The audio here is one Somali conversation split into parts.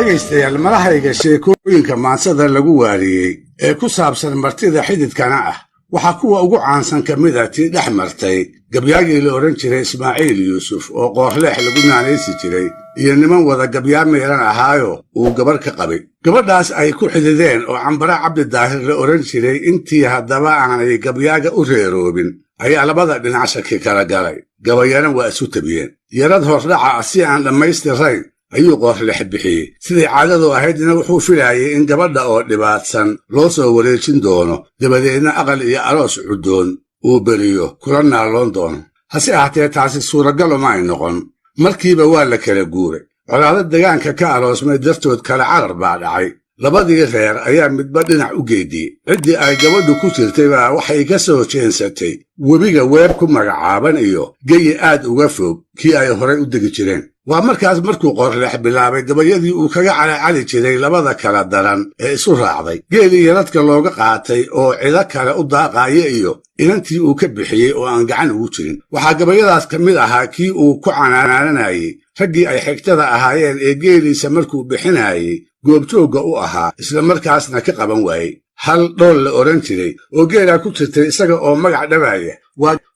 dhegaystayaal malahayga sheekooyinka maansada lagu waariyey ee ku saabsan martida xididkana ah waxaa kuwa ugu caansan ka mid ah tii dhex martay gabyaagii la odhan jiray Ismaaciil Yuusuf oo qoorleex lagu naanaysi jiray iyo niman wada gabyaa meeran ahaayo uu gabar ka qabay. Gabadhaas ay ku xidideen oo Cambara Cabdi Daahir la odhan jiray intii haddaba aanay gabyaaga u reeroobin ayaa labada dhinac shaki kala galay. Gabayana waa isu tabiyeen. Yarad hordhaca si aan dhammaystirayn ayuu qoorleex bixiyey. Sidii caadadu ahaydna wuxuu filayay in gabadha oo dhibaatsan loo soo wareejin doono, dabadeedna aqal iyo aroos cudoon uu beriyo kula naaloon doono. Hase ahaatee taasi suuragal uma ay noqon. Markiiba waa la kala guuray. Colaado deegaanka ka aroosmay dartood kala carar baa dhacay. Labadii reer ayaa midba dhinac u geediyey. Ciddii ay gabadhu ku jirtay baa waxay ka soo jeensatay webiga weer ku magacaaban iyo geyi aad uga fog kii ay horay u degi jireen. Waa markaas markuu qoorleex bilaabay gabayadii uu kaga calacali jiray labada kala daran ee isu raacday. Geelii yaradka looga qaatay oo cido kale u daaqaaya iyo inantii uu ka bixiyey oo aan gacan ugu jirin. Waxaa gabayadaas ka mid ahaa kii uu ku canaananayay raggii ay xigtada ahaayeen ee geeliisa markuu bixinayay goobjoogga u ahaa isla markaasna ka qaban waayey. Hal dhool la odhan jiray oo geelaa ku jirtay isaga oo magac dhabaaya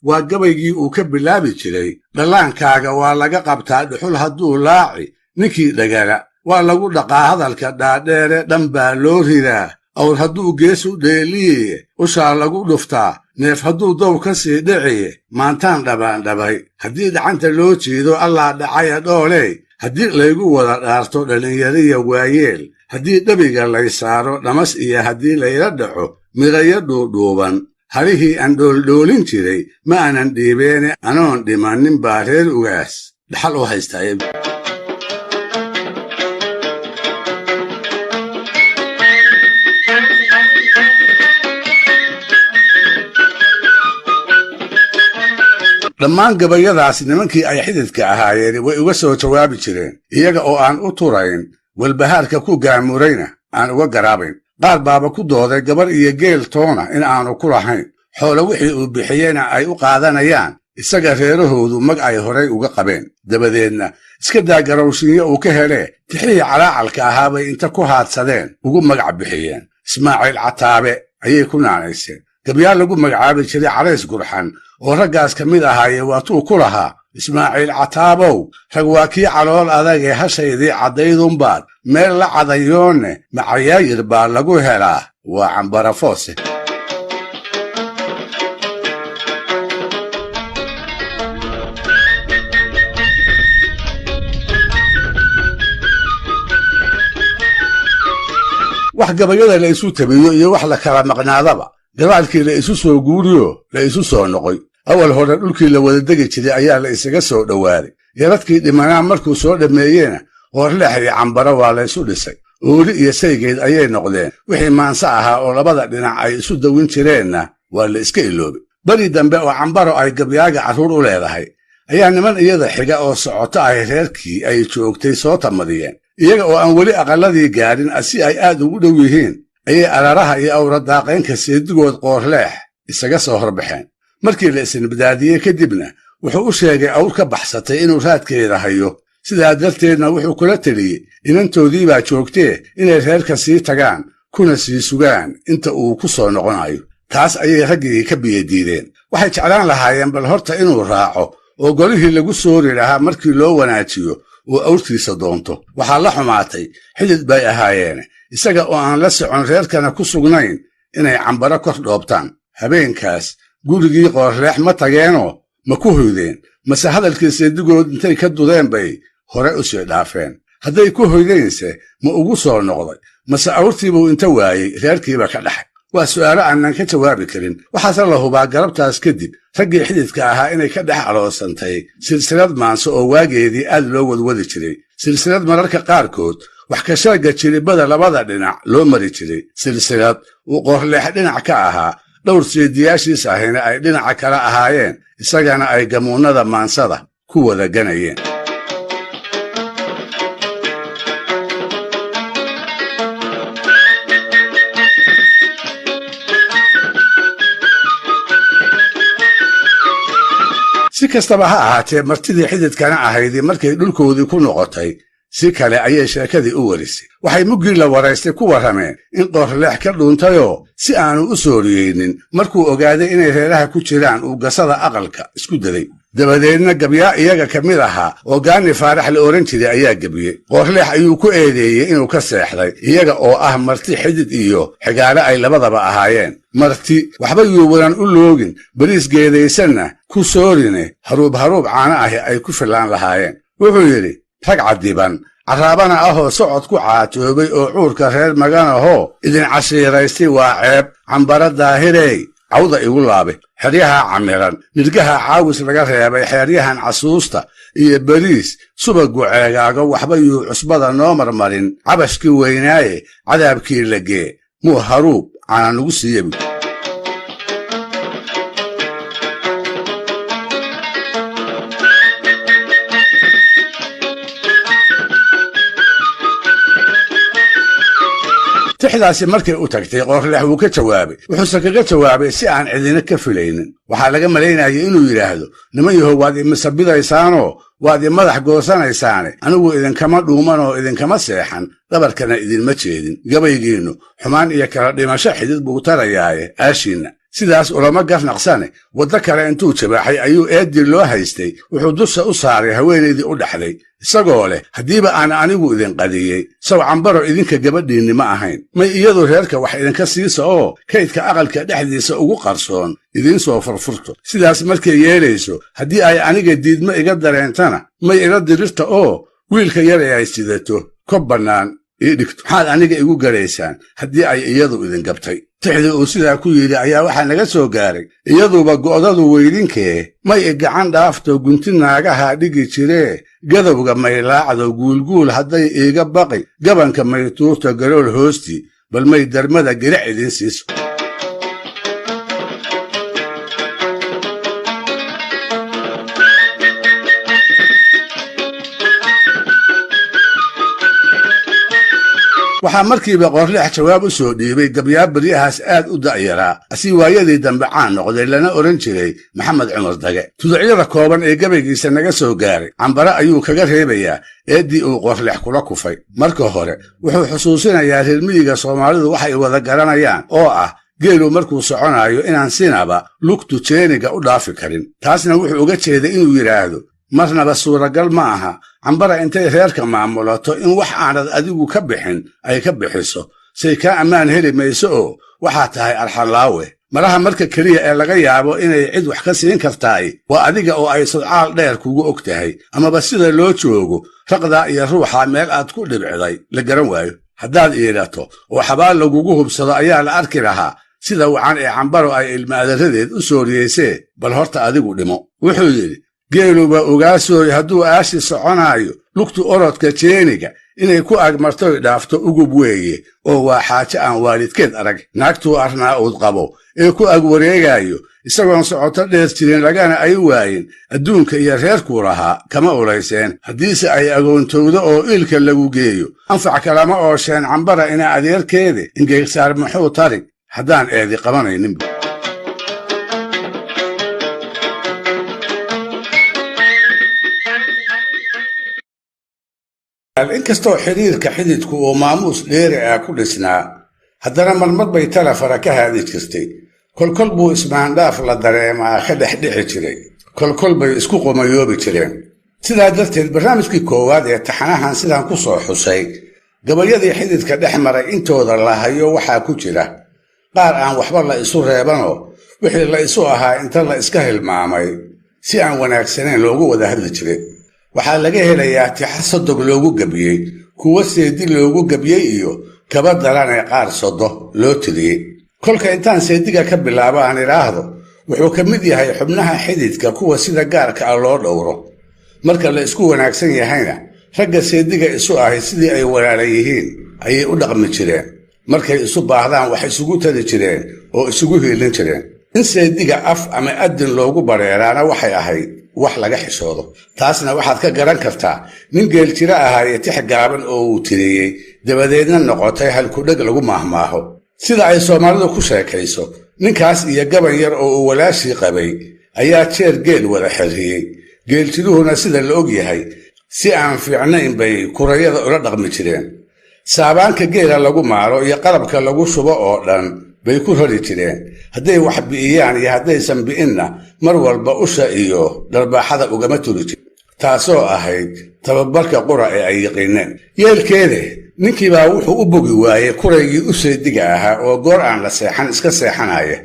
waa gabaygii uu ka bilaabi jiray dhallaankaaga waa laga qabtaa dhuxul hadduu laaci ninkii dhagala waa lagu dhaqaa hadalka dhaadheere dhan baa loo ridaa awr hadduu geesu dheeliye ushaa lagu dhuftaa neef hadduu dow ka sii dhiciye maantaan dhabaandhabay haddii dhacanta loo jiido allaa dhacaya dhooley haddii laygu wada dhaarto dhallinyariya waayeel haddii dhabiga lay saaro dhamas iyo haddii layla dhaco midhayo dhuudhuuban halihii aan dhooldhoolin jiray ma aanan dhiibeene anoon dhimannin baa reer ugaas dhaxal u haystaaye. dhammaan gabayadaas nimankii ay xididka ahaayeen way uga soo jawaabi jireen iyaga oo aan u turayn walbahaarka ku gaamurayna aan uga garaabayn. qaar baaba ku dooday gabar iyo geel toona in aanu ku lahayn xoolo wixii uu bixiyeyna ay u qaadanayaan isaga reerahoodu mag ay horay uga qabeen. dabadeedna iska daa garowshinyo uu ka helee tixihii calaacalka ahaabay inta ku haadsadeen ugu magac bixiyeen. Ismaaciil Cataabe ayay ku naanayseen. gabyaa lagu magacaabi jiray Carays Gurxan oo raggaas ka mid ahaaye waatuu ku lahaa Ismaaciil Cataabow rag waa kii calool adag ee hashaydii caddaydunbaad meel la cadayoonne macayaayir baa lagu helaa waa Cambara Foose. wax gabayada la isu tabiyo iyo wax la kala maqnaadaba gabaalkii la isu soo guuriyo la isu soo noqoy. awal hore dhulkii la wada degi jiray ayaa la isaga soo dhowaaday. yaradkii dhimanaa markuu soo dhammeeyeyna qoorleex iyo Cambara waa la isu dhisay. ooli iyo saygeed ayay noqdeen. wixii maansa ahaa oo labada dhinac ay isu dawin jireenna waa la iska iloobay. bari dambe oo Cambaro ay gabyaaga carruur u leedahay ayaa niman iyada xiga oo socoto ay reerkii ay joogtay soo tamadiyeen. iyaga oo aan weli aqalladii gaadhin si ay aad ugu dhow yihiin ayay araraha iyo awradaaqaynka seedigood qoorleex isaga soo horbaxeen. markii la isnabdaadiyey kadibna wuxuu u sheegay awr ka baxsatay inuu raadkeeda hayo. sidaa darteedna wuxuu kula teliyey inantoodii baa joogtee inay reerka sii tagaan kuna sii sugaan inta uu ku soo noqonayo. taas ayay raggii ka biyadiideen. waxay jeclaan lahaayeen bal horta inuu raaco oo golihii lagu soori lahaa markii loo wanaajiyo uu awrtiisa doonto. waxaa la xumaatay xidid bay ahaayeene isaga oo aan la socon reerkana ku sugnayn inay Cambara kor dhoobtaan. habeenkaas gurigii qoorleex ma tageenoo ma ku hoydeen mase hadalkii seedigood intay ka dudeen bay hore u sii dhaafeen. hadday ku hoydeense ma ugu soo noqday mase awrtiibuu inta waayey reerkiiba ka dhaxay. waa su'aalo aanan ka jawaabi karin. waxaase la hubaa galabtaas kadib raggii xididka ahaa inay ka dhex aloosantay silsilad maanso oo waageedii aad loo wadwadi jiray. silsilad mararka qaarkood wax ka sheegga jiribada labada dhinac loo mari jiray. silsilad uu qoorleex dhinac ka ahaa dhowr seediyaashiis ahayna ay dhinaca kala ahaayeen isagana ay gamuunnada maansada ku wada ganayeen. si kastaba ha ahaatee martidii xididkana ahaydii markay dhulkoodii ku noqotay si kale ayay sheekadii u warisay. waxay muggii la waraystay ku warrameen in qoorleex ka dhuuntayoo si aanu u sooriyeynin markuu ogaaday inay reeraha ku jiraan uu gasada aqalka isku daday. dabadeedna gabyaa iyaga ka mid ahaa oo Gaani Faarax la oran jiray ayaa gebiyey. qoorleex ayuu ku eedeeyey inuu ka seexday iyaga oo ah marti xidid iyo xigaale ay labadaba ahaayeen. marti waxba yuubanan u loogin, bariis geedaysanna ku soorine haruub caana ahi ay ku filaan lahaayeen. wuxuu yidhi, rag cadiban carraabana ahoo socod ku caatoobay oo cuurka reer maganahoo idin cashiiraystay waa ceeb. cambara daahirey cawda igu laabe. xeryaha camiran nirgaha caawis laga reebay, xeeryahan casuusta iyo bariis subagu ceegaago waxba yuu cusbada noo marmarin. cabashkii weynaaye cadaabkii lagee muu haruub caana nugu siiyabi. tixdaasi markay u tagtay qoorleex wuu ka jawaabay. wuxuuse kaga jawaabay si aan cidina ka filaynin. waxaa laga malaynayay inuu yidhaahdo, niman yahow waad imisabidaysaanoo waad i madax goosanaysaane anigu idinkama dhuumanoo idinkama seexan, dhabarkana idinma jeedin. gabaygiinnu xumaan iyo kala dhimasho xidid buu tarayaaye aashiinna. sidaas ulama garnaqsane waddo kale intuu jabaaxay ayuu eeddii loo haystay wuxuu dusha u saaray haweenaydii u dhaxday, isagoo leh haddiiba aan anigu idin qadiyey saw cambaro idinka gabadhiinni ma ahayn. may iyadu reerka wax idinka siisa oo kaydka aqalka dhexdiisa ugu qarsoon idiin soo furfurto. sidaas markay yeelayso haddii ay aniga diidmo iga dareentana may ila dirirta oo wiilka yar ee ay sidato kob bannaan ii dhigto. maxaad aniga igu garaysaan haddii ay iyadu idin gabtay? tixdii uu sidaa ku yidhi ayaa waxaa naga soo gaaray, iyaduba go'dadu weydinkee may i gacan dhaafto gunti naagaha dhigi jiree, gadowga may laacdo guulguul hadday iiga baqi, gabanka may tuurto garool hoostii, bal may darmada giric idin siiso. waxaa markiiba qoorleex jawaab u soo dhiibay gabyaa baryahaas aad u da'yaraa, asii waayadii dambe caan noqday lana oran jiray maxamed cumar dage. tuducyada kooban ee gabaygiisa naga soo gaaray cambare ayuu kaga reebayaa eeddii uu qoorleex kula kufay. marka hore wuxuu xusuusinayaa reer miyiga Soomaalidu waxay wada garanayaan oo ah geelu markuu soconayo inaan sinaba lugtu jeeniga u dhaafi karin. taasna wuxuu uga jeeday inuu yidhaahdo marnaba suuragal ma aha cambara intay reerka maamulato in wax aanad adigu ka bixin ay ka bixiso, say kaa ammaan heli mayso oo waxaa tahay arxanlaawe. malaha marka keliya ee laga yaabo inay cid wax ka siin kartaay waa adiga oo ay sodcaal dheer kugu og tahay, amaba sida loo joogo raqdaa iyo ruuxa meel aad ku dhibciday la garan waayo. haddaad iidhato oo xabaal lagugu hubsado ayaa la arki lahaa sida wacan ee cambaro ay ilmaadaradeed u sooriyeysee. bal horta adigu dhimo. wuxuu yidhi, geeluba ogaasooy hadduu aashi soconaayo lugtu orodka jeeniga inay ku agmartoy dhaafto ugub weeye oo waa xaajo aan waalidkeed arag. naagtuu arnaa uud qabo ee ku ag wareegayo isagoon socoto dheer jirin lagana ay waayin adduunka iyo reerkuu lahaa kama ulayseen. haddiise ay agoontowdo oo iilka lagu geeyo anfac kalama oosheen cambara ina adeerkeede ingegsaar muxuu tari haddaan eedi qabanayninba. inkastoo xiriirka xididku uu maamuus dheeri ah ku dhisnaa, haddana marmar bay tala fara ka haadi jirtay. kolkol buu ismaandhaaf la dareemaa ka dhex dhici jiray, kolkol bay isku qomayoobi jireen. sidaa darteed barnaamijkii koowaad ee taxanahan sidaan ku soo xusay gabayadii xididka dhex maray intooda la hayo waxaa ku jira qaar aan waxba la isu reebanoo wixii la isu ahaa inta la iska hilmaamay si aan wanaagsanayn loogu wada hadli jiray. waxaa laga helayaa tixa sodog loogu gebiyey, kuwa seedi loogu gebiyey iyo kaba daran ee qaar sodo loo tiriyey. kolka intaan seediga ka bilaabo aan idhaahdo wuxuu ka mid yahay xubnaha xididka kuwa sida gaarka ah loo dhowro. marka la isku wanaagsan yahayna ragga seediga isu ahay sidii ay walaala yihiin ayay u dhaqmi jireen. markay isu baahdaan wax isugu tari jireen oo isugu hiilin jireen. in seediga af ama adin loogu bareeraana waxay ahayd wax laga xishoodo. taasna waxaad ka garan kartaa nin geeljiro ahaaye tix gaaban oo uu tiriyey dabadeedna noqotay halkudheg lagu maahmaaho. sida ay Soomaalidu ku sheekayso, ninkaas iyo gaban yar oo uu walaashii qabay ayaa jeer geel wada xirriyey. geeljiruhuna sida la og yahay si aan fiicnayn bay kurayada ula dhaqmi jireen. Saabaanka geela lagu maaro iyo qalabka lagu shubo oo dhan bay ku rari jireen. Hadday wax bi'iyaan iyo haddaysan bi'inna mar walba usha iyo dharbaaxada ugama turi jirin, taasoo ahayd tababarka qura ee ay yaqiineen. Yeelkeede ninkii baa wuxuu u bogi waayey kuraygii u seediga ahaa oo goor aan la seexan iska seexanaya,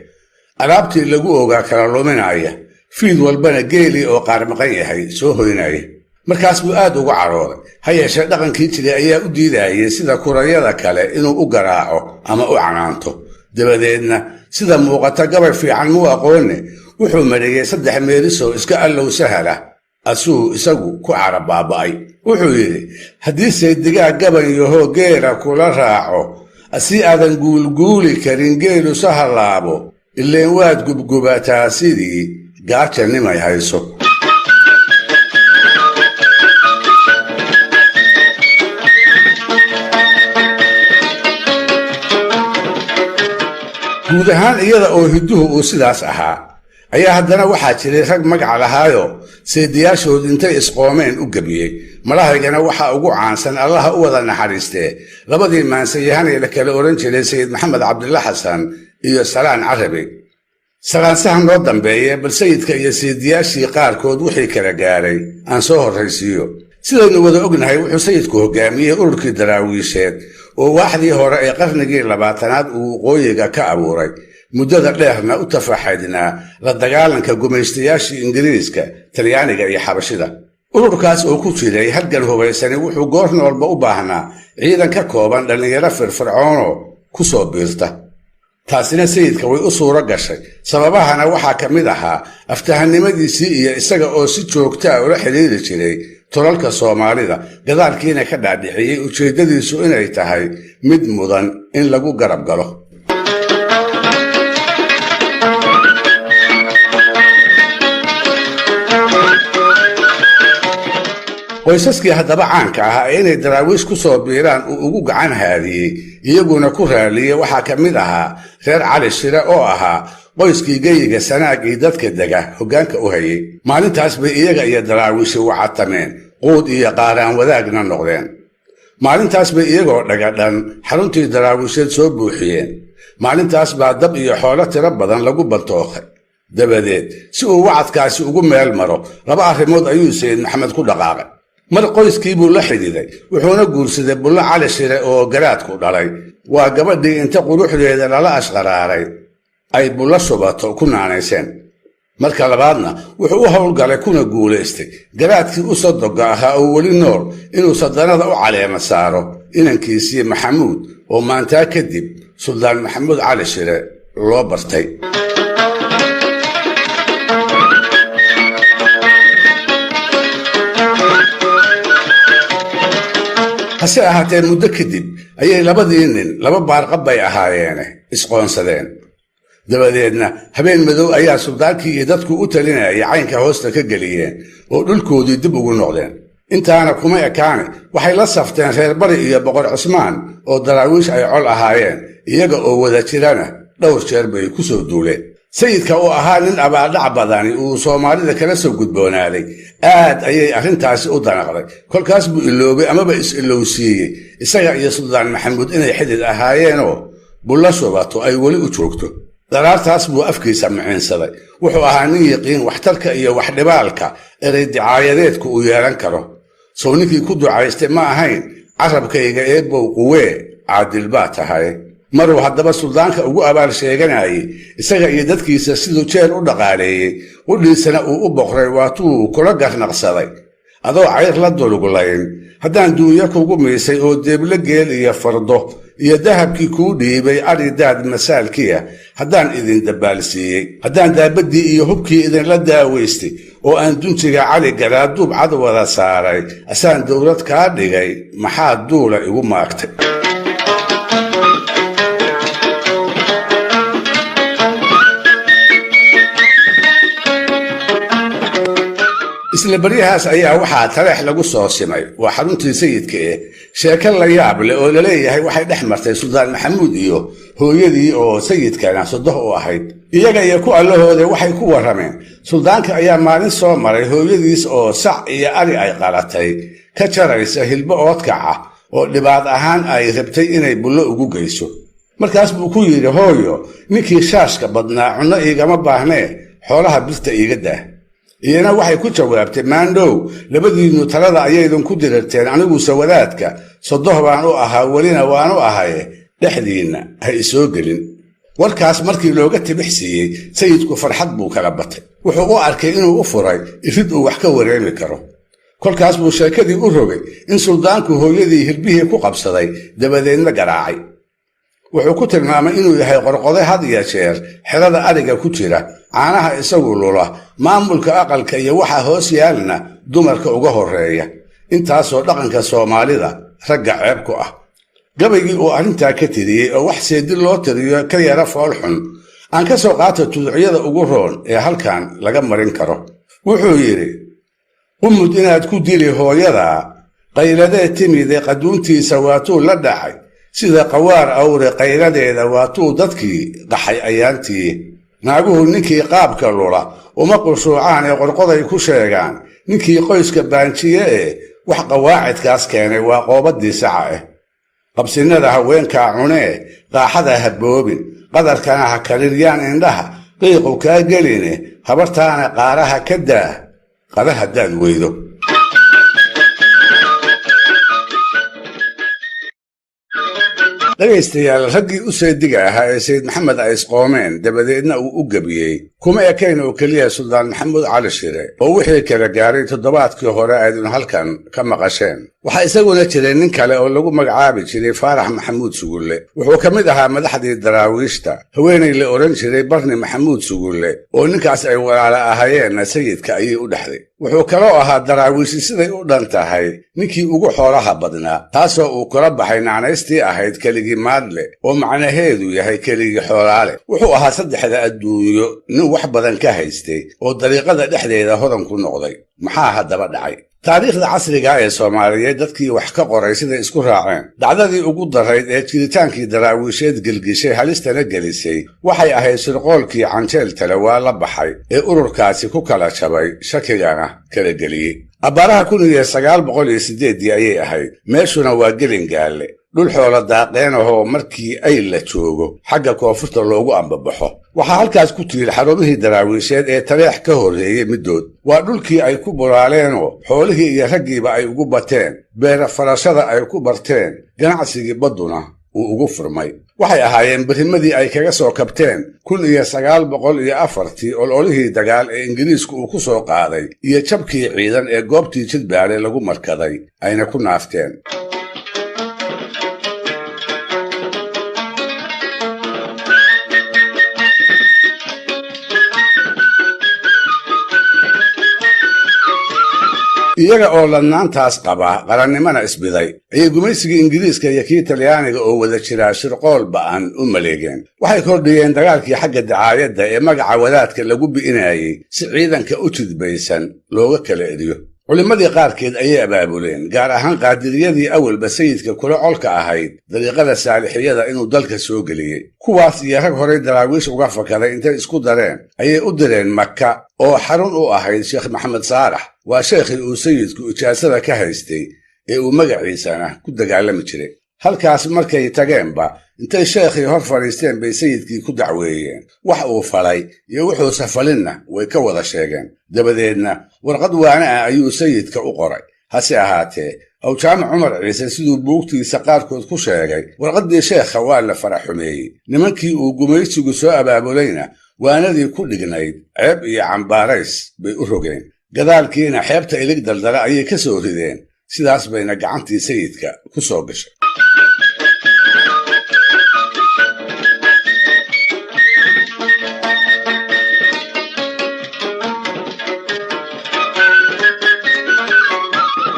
alaabtii lagu ogaa kala luminaya, fiid walbana geelii oo qaar maqan yahay soo hoynaya. Markaas buu aad ugu carooday, ha yeeshee dhaqankii jiray ayaa u diidayay sida kurayada kale inuu u garaaco ama u canaanto. Dabadeedna sida muuqata gabay fiican muu aqoone wuxuu mariyey 3 meelisoo iska allow sahala asuu isagu ku carab baaba'ay. Wuxuu yidhi, haddii seedigaa gaban yahoo geela kula raaco, asii aadan guulguuli karin geelu sahalaabo, ileen waad gubgubataa sidii gaaja nimay hayso. guud ahaan iyada oo hidduhu uu sidaas ahaa ayaa haddana waxaa jiray rag magac lahaayo seediyaashood intay isqoomeen u gebiyey. Malahaygana waxaa ugu caansan allaha u wada naxariistee labadii maansayahanee la kala oran jiray sayid maxamed cabdilla xasan iyo salaan carabi. Salaansaha noo dambeeye bal sayidka iyo seediyaashii qaarkood wixii kala gaaray aan soo horraysiiyo. sidaynu wada ognahay wuxuu sayidku hogaamiyey ururkii daraawiisheed oo waaxdii hore ee qarnigii 20aad uu waqooyiga ka abuuray, muddada dheerna u tafaxaydnaa la dagaalanka gumaystayaashii Ingiriiska, Talyaaniga iyo Xabashida. ururkaas oo ku jiray halgan hubaysani wuxuu goorna walba u baahnaa ciidan ka kooban dhallinyaro firfircoono ku soo biirta. taasina sayidka way u suuro gashay. sababahana waxaa ka mid ahaa aftahanimadiisii iyo isaga oo si joogta ah ula xiriiri jiray tolalka Soomaalida, gadaalkiina ka dhaadhiciyey ujeeddadiisu inay tahay mid mudan in lagu garab galo. qoysaskii haddaba caanka ahaa ee inay daraawiish ku soo biiraan uu ugu gacan haadiyey iyaguna ku raaliyey waxaa ka mid ahaa reer Cali Shire oo ahaa qoyskii geyiga Sanaag iyo dadka dega hoggaanka u hayay. maalintaas bay iyaga iyo daraawiishi wacatameen, quud iyo qaaraan wadaagna noqdeen. maalintaas bay iyagoo dhagadhan xaruntii daraawiisheed soo buuxiyeen. maalintaas baa dab iyo xoolo tiro badan lagu bantookay. dabadeed si uu wacadkaasi ugu meel maro 2 arrimood ayuu sayid maxamed ku dhaqaaqay. mar qoyskii buu la xidhiiday, wuxuuna guursaday Bulla Cali Shire oo garaadku dhalay. waa gabadhii inta quruxdeeda lala ashqaraaray ay Bulla Shubato ku naanayseen. marka labaadna wuxuu u howlgalay kuna guulaystay garaadkii u sodoga ahaa oo weli nool inuu sadanada u caleema saaro inankiisii Maxamuud oo maantaa kadib Suldaan Maxamuud Cali Shire loo bartay. hase ahaatee muddo kadib ayay labadii nin 2 baarqab bay ahaayeene isqoonsadeen. dabadeedna habeen madow ayaa suldaankii iyo dadku u talinayay caynka hoosta ka geliyeen oo dhulkoodii dib ugu noqdeen. intaana kuma ekaane waxay la safteen reer Bari iyo Boqor Cusmaan oo daraawiish ay col ahaayeen, iyaga oo wada jirana dhowr jeer bay ku soo duuleen. sayidka oo ahaa nin abaaldhac badani uu Soomaalida kala soo gudboonaaday aad ayay arrintaasi u danaqday. kolkaas buu iloobay amaba is-ilowsiiyey isaga iyo Suldaan Maxamuud inay xidid ahaayeenoo Bulla Shubato ay weli u joogto. daraartaas buu afkiisa maciinsaday. wuxuu ahaa nin yaqiin waxtarka iyo waxdhibaalka erey dicaayadeedku uu yeelan karo. soo ninkii ku ducaystay ma ahayn carabkayga eebbow quwee caadil baa tahay. maruu haddaba suldaanka ugu abaal sheeganayay isaga iyo dadkiisa siduu jeer u dhaqaaleeyey, qudhiisana uu u boqray waatuu kula garnaqsaday. adoo cayr la duluglayn, haddaan duunya kugu miisay oo deebla geel iyo fardo iyo dahabkii kuu dhiibay aridaad masaalkiya, haddaan idin dabaalsiiyey, haddaan daabaddii iyo hubkii idinla daawaystay oo aan dunjiga cali garaaduub cad wada saaray, asaan dowlad kaa dhigay, maxaad duula igu maagtay. isla baryahaas ayaa waxaa taleex lagu soo simay waa xaruntii sayidka sheeko la yaab leh oo laleeyahay waxay dhex martay suldaan maxamuud iyo hooyadii oo sayidkana sodoh u ahayd iyaga iyo ku allahooda waxay ku warrameen suldaanka ayaa maalin soo maray hooyadiis oo sac iyo ari ay qalatay ka jaraysa hilbo oodkaca oo dhibaad ahaan ay rabtay inay bullo ugu geyso markaas buu ku yidhi hooyo ninkii shaashka badnaa cunno iigama baahnee xoolaha birta iiga dah iyana waxay ku jawaabtay maandhow labadiinnu talada ayaydun ku dirirteen aniguse wadaadka sodoh baan u ahaa welina waanu ahaye dhexdiinna ha isoo gelin warkaas markii looga tibix siiyey sayidku farxad buu kala batay wuxuu u arkay inuu u furay irid uu wax ka wareemi karo kolkaas buu sheekadii u rogay in suldaanku hooyadii hirbihii ku qabsaday dabadeedna garaacay wuxuu ku tilmaamay inuu yahay qorqode had iyo jeer xerada ariga ku jira caanaha isagu lula maamulka aqalka iyo waxa hoos yaalna dumarka uga horeeya intaasoo dhaqanka Soomaalida ragga ceeb ku ah gabaygii uu arrintaa ka tiriyey oo wax seedin loo tiriyo ka yara fool xun aan ka soo qaato tuducyada ugu roon ee halkan laga marin karo wuxuu yidhi umud inaad ku dili hooyada qayladee timide qaduuntiisa waatuu la dhacay sida qawaar awre qayladeeda waatuu dadkii qaxay ayaantii naaguhu ninkii qaabka lula uma qushuucaan ee qorqoday ku sheegaan ninkii qoyska baanjiye wax qawaacidkaas keenay waa qoobadii saca qabsinada haweenkaa cunee qaaxada ha boobin qadarkana ha kaliryaan indhaha qiiqu kaa geline habartaana qaaraha ka daa qada haddaad weydo dhegaystayaal raggii u seediga ahaa ee sayid maxamed ay isqoomeen dabadeedna uu u gebiyey kuma ekayn oo keliya suldaan maxamuud cali shire oo wixii kala gaaray toddobaadkii hore aydun halkan ka maqasheen waxaa isaguna jiray nin kale oo lagu magacaabi jiray faarax maxamuud sugulle wuxuu ka mid ahaa madaxdii daraawiishta haweenay la odhan jiray barni maxamuud sugulle oo ninkaas ay walaala ahayeenna sayidka ayay u dhexday wuxuu kaloo ahaa daraawiishi siday u dhan tahay ninkii ugu xoolaha badnaa taasoo uu kula baxay nacnaystii ahayd keligii maadle oo macnaheedu yahay keligii xoolaale wuxuu ahaa saddexda adduunyo nin wax badan ka haystay oo dariiqada dhexdeeda hodan ku noqday maxaa haddaba dhacay taariikhda casriga ee Soomaaliyeed dadkii wax ka qoray sida isku raaceen dhacdadii ugu darayd ee jiritaankii daraawiisheed gelgishay halistana gelisay waxay ahayd shirqoolkii canjeel tale waa la baxay ee ururkaasi ku kala jabay shakigana kala geliyey abbaaraha 1908 ayay ahayd meeshuna waa gelingaalle dhul xoolo daaqeen ahoo markii ay la joogo xagga koonfurta loogu ambabaxo waxaa halkaas ku tiil xarumihii daraawiisheed ee taleex ka horreeyey middood waa dhulkii ay ku bulaaleenoo xoolihii iyo raggiiba ay ugu bateen beera farashada ay ku barteen ganacsigii badduna uu ugu furmay waxay ahaayeen birimadii ay kaga soo kabteen 1904 ololihii dagaal ee ingiriisku uu ku soo qaaday iyo jabkii ciidan ee goobtii jidbaale lagu markaday ayna ku naafteen iyaga oo ladnaantaas qaba qarannimana isbiday ayay gumaysigii ingiriiska iyo kii talyaaniga oo wada jiraa shirqool ba'an u maleegeen waxay kordhiyeen dagaalkii xagga dacaayadda ee magaca wadaadka lagu bi'inayay si ciidanka u jidbaysan looga kala eriyo culimmadii qaarkeed ayay abaabuleen gaar ahaan qaadiriyadii awalba sayidka kula colka ahayd dariiqada saalixiyada inuu dalka soo geliyey kuwaas iyo rag horay daraawiish uga fakaday intay isku dareen ayay u direen Makka oo xarun u ahayd Sheekh Maxamed Saalax waa sheekhii uu sayidku ijaasada ka haystay ee uu magaciisana ku dagaalami jiray halkaas markay tageenba intay sheekhii hor fadhiisteen bay sayidkii ku dacweeyeen wax uu falay iyo wuxuu safalinna way ka wada sheegeen dabadeedna warqad waana ah ayuu sayidka u qoray hase ahaatee awjaamac cumar ciise siduu buugtiisa qaarkood ku sheegay warqaddii sheekha waa la faraxumeeyey nimankii uu gumaysigu soo abaabulayna waanadii ku dhignayd ceeb iyo cambaarays bay u rogeen gadaalkiina xeebta ilig daldala ayay ka soo rideen sidaas bayna gacantii sayidka ku soo gashay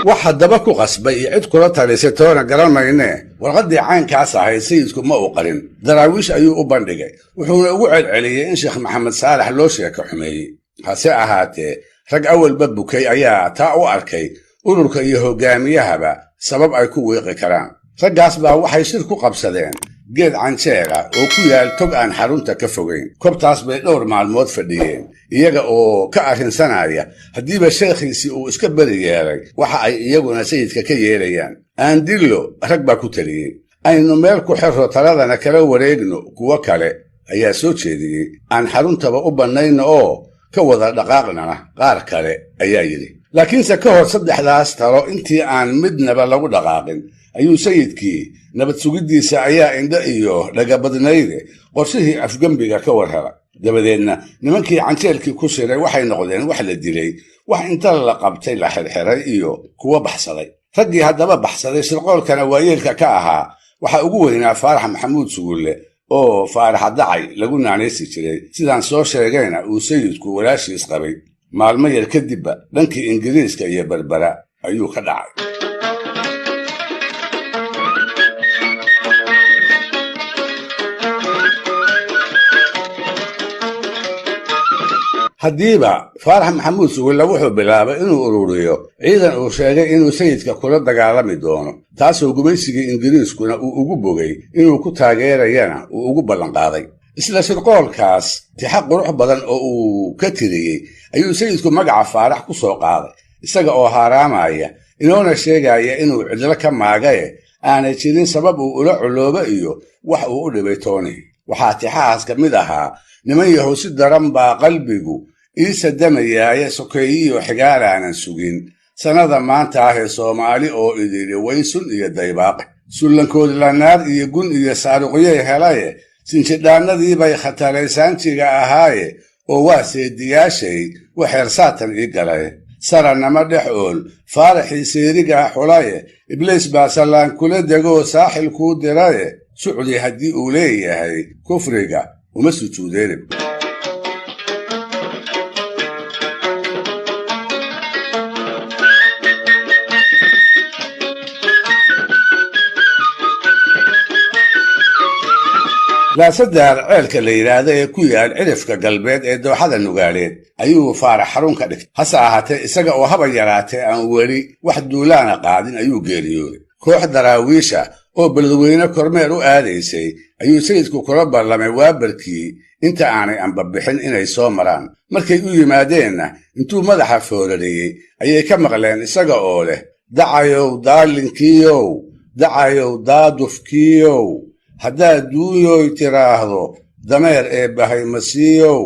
wax haddaba ku qasbay iyo cid kula talisay toona garan maynee warqaddii caynkaas ahayd sayidku ma uu qarin daraawiish ayuu u bandhigay wuxuuna ugu celceliyey in Sheekh Maxamed Saalax loo sheeko xumeeyey hase ahaatee rag awalba bukay ayaa taa u arkay ururka iyo hoggaamiyahaba sabab ay ku wiiqi karaan. raggaas baa waxay shir ku qabsadeen geed canjeera oo ku yaal tog aan xarunta ka fogayn. kobtaas bay dhowr maalmood fadhiyeen iyaga oo ka arrinsanaya haddiiba sheekhiisii uu iska beri yeelay waxa ay iyaguna sayidka ka yeelayaan. aandillo rag baa ku taliyey, aynu meel ku xirro taladana kala wareegno. kuwo kale ayaa soo jeediyey aan xaruntaba u bannayno oo ka wada dhaqaaqnana. qaar kale ayaa yidhi. laakiinse ka hor saddexdaas talo intii aan midnaba lagu dhaqaaqin ayuu sayidkii nabad sugiddiisa ayaa indho iyo dhagabadnayde qorshihii afgembiga ka war hela. dabadeedna nimankii canjeelkii ku shiray waxay noqdeen wax la dilay, wax inta la qabtay la xirxiray iyo kuwo baxsaday. raggii haddaba baxsaday shirqoolkana waayeelka ka ahaa waxaa ugu weynaa faarax maxamuud sugulle oo faaraxa dacay lagu naanaysi jiray. sidaan soo sheegayna uu sayidku walaashiis qabay. maalmo yar kadibba dhankii ingiriiska iyo berbera ayuu ka dhacay. haddiiba faarax maxamuud sugulle wuxuu bilaabay inuu ururiyo ciidan uu sheegay inuu sayidka kula dagaalami doono, taasoo gumaysigii ingiriiskuna uu ugu bogay inuu ku taageerayana uu ugu ballanqaaday. isla shirqoolkaas tixa qurux badan oo uu ka tiriyey ayuu sayidku magaca faarax ku soo qaaday, isaga oo haaraamaya inoona sheegaya inuu cidlo ka maagaye aanay jirin sabab uu ula culoobo iyo wax uu u dhibay tooni. waxaa tixahaas ka mid ahaa, niman yahow si daran baa qalbigu iisa damayaaye sokeeyiyo xigaalaanan sugin. sannada maanta ahee soomaali oo idili waysun iyo daybaaqe. sullankoodi lanaar iyo gun iyo saaruqyey helaye sinjidhaannadii bay khataraysaanjiga ahaaye oo waa seediyaashay waxeer saatan ii galay. saranama dhex ool faaraxii seerigaa xulaye ibliis baa sallaan kula degoo saaxil kuu diraye. sucdi haddii uu leeyahay kufriga uma sujuudeenib. laasadahar ceelka la yidhaahda ee ku yaal cirifka galbeed ee dooxada nugaaleed ayuu faarax xarun ka dhigtay. hase ahaatee isaga oo haba yaraatee aan weli wax duulaana qaadin ayuu geeriyooday. koox daraawiisha oo beledweyne kormeer u aadaysay ayuu sayidku kula ballamay waabarkii inta aanay anbabixin inay soo maraan. markay u yimaadeenna intuu madaxa foorariyey ayay ka maqleen isaga oo leh, dacayow daalinkiiyow, dacayow daadufkiiyow, haddaad duunyoy tiraahdo dameer eebbahay masiiyow,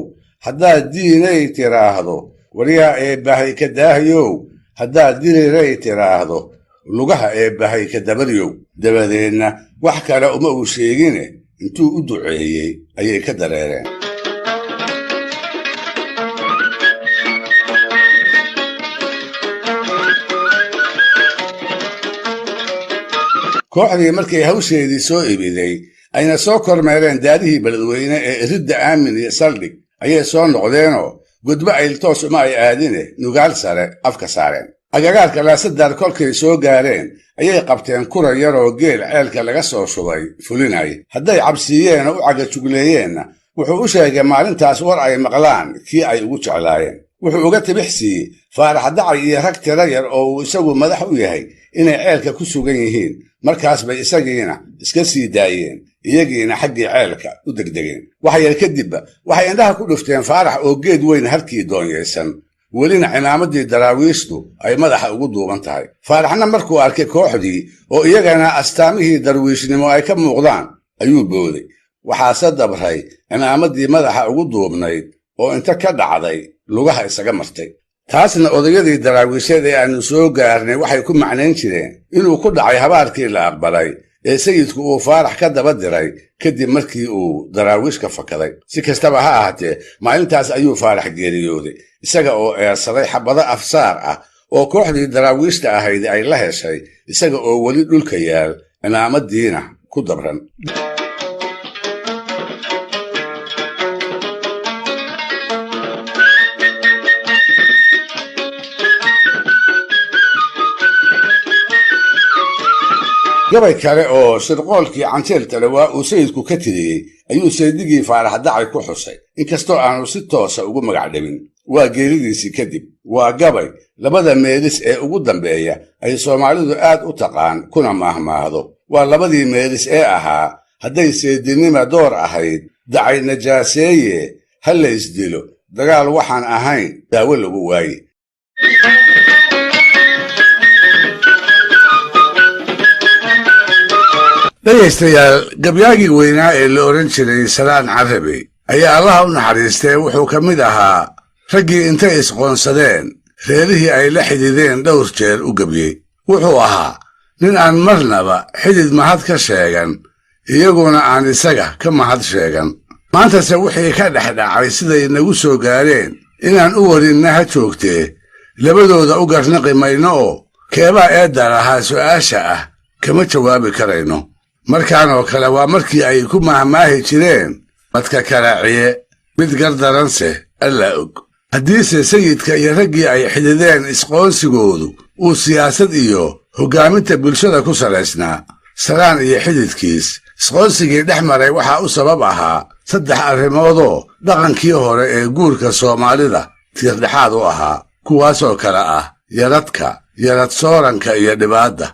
haddaad diinay tiraahdo waryaa eebbahay ka daahyow, haddaad diriray tiraahdo lugaha eebbahay ka dabaryow. dabadeedna wax kale uma uu sheegine intuu u duceeyey ayay ka dareereen. kooxdii markay hawsheedii soo ibiday ayna soo kormeereen daarihii beledweyne ee iridda aamin iyo saldhig ayay soo noqdeenoo gudbo ayltoos uma ay aadine nugaal sare afka saareen. agagaarka laasadahar kolkay soo gaareen ayay qabteen kura yaroo geel ceelka laga soo shubay fulinay. hadday cabsiiyeen oo u cagajugleeyeenna wuxuu u sheegay maalintaas war ay maqlaan kii ay ugu jeclaayeen. wuxuu uga tibix siiyey faarax dacay iyo rag tira yar oo uu isagu madax u yahay inay ceelka ku sugan yihiin. markaas bay isagiina iska sii daayeen, iyagiina xaggii ceelka u degdegeen. wax yar kadibba waxay indhaha ku dhufteen faarax oo geed weyn halkii doonyaysan, welina cimaamaddii daraawiishtu ay madaxa ugu duuban tahay. faaraxna markuu arkay kooxdii oo iyagana astaamihii darwiishnimo ay ka muuqdaan ayuu booday. waxaase dabray cimaamaddii madaxa ugu duubnayd oo inta ka dhacday lugaha isaga martay. taasna odayadii daraawiisheed ee aanu soo gaarnay waxay ku macnayn jireen inuu ku dhacay habaarkii la aqbalay ee sayidku uu faarax ka daba diray kadib markii uu daraawiish ka fakaday. si kastaba ha ahaatee maalintaas ayuu faarax geeriyooday, isaga oo eersaday xabado afsaar ah oo kooxdii daraawiishta ahayd ay la heshay, isaga oo weli dhulka yaal, cimaamadiina ku dabran. gabay kale oo shirqoolkii canjeeltale waa uu sayidku ka tiriyey ayuu seedigii faarax dacay ku xusay, inkastoo aanu si toosa ugu magac dhabin. waa geeridiisii kadib. waa gabay labada meelis ee ugu dambeeya ay Soomaalidu aad u taqaan kuna mahmaahdo. waa labadii meelis ee ahaa hadday seedinima door ahayd dacay najaaseeye ha la isdilo dagaal waxaan ahayn daawo lagu waaye. dhegaystayaal, gabyaagii weynaa ee la oran jiray Salaan Carabi ayaa allaha u naxariistay wuxuu ka mid ahaa raggii intay isqoonsadeen reerihii ay la xidideen dhowr jeer u gabyey. wuxuu ahaa nin aan marnaba xidid mahad ka sheegan, iyaguna aan isaga ka mahad sheegan. maantase wixii ka dhexdhacay siday nagu soo gaareen inaan u warinna ha joogtee labadooda u garnaqi mayno oo keebaa eedda lahaa su'aasha ah kama jawaabi karayno. markaan oo kale waa markii ay ku mahmaahi jireen madka karaaciye mid gardaranse alla og. haddiise sayidka iyo raggii ay xidideen isqoonsigoodu uu siyaasad iyo hoggaaminta bulshada ku salaysnaa, Salaan iyo xididkiis isqoonsigii dhex maray waxaa u sabab ahaa 3 arrimoodoo dhaqankii hore ee guurka Soomaalida tiirdhexaad u ahaa, kuwaasoo kale ah yaradka, yarad sooranka iyo dhibaadda.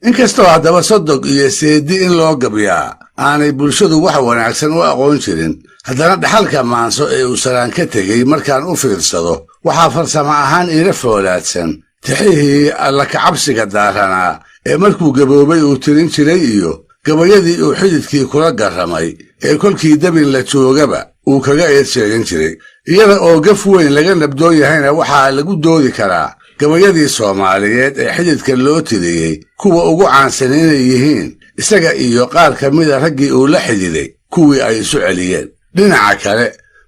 inkastoo haddaba sodog iyo seedi in loo gabyaa aanay bulshadu wax wanaagsan u aqoon jirin, haddana dhaxalka maanso ee uu Salaan ka tegey markaan u fiirsado waxaa farsamo ahaan ila foolaadsan tixihii alla kacabsiga daaranaa ee markuu gaboobay uu tirin jiray iyo gabayadii uu xididkii kula garramay ee kolkii dabin la joogaba uu kaga eed sheegan jiray. iyada oo gaf weyn laga nabdoon yahayna waxaa lagu doodi karaa gabayadii Soomaaliyeed ee xididka loo tiriyey kuwa ugu caansan inay yihiin isaga iyo qaar ka mida raggii uu la xididay kuwii ay isu celiyeen. dhinaca kale,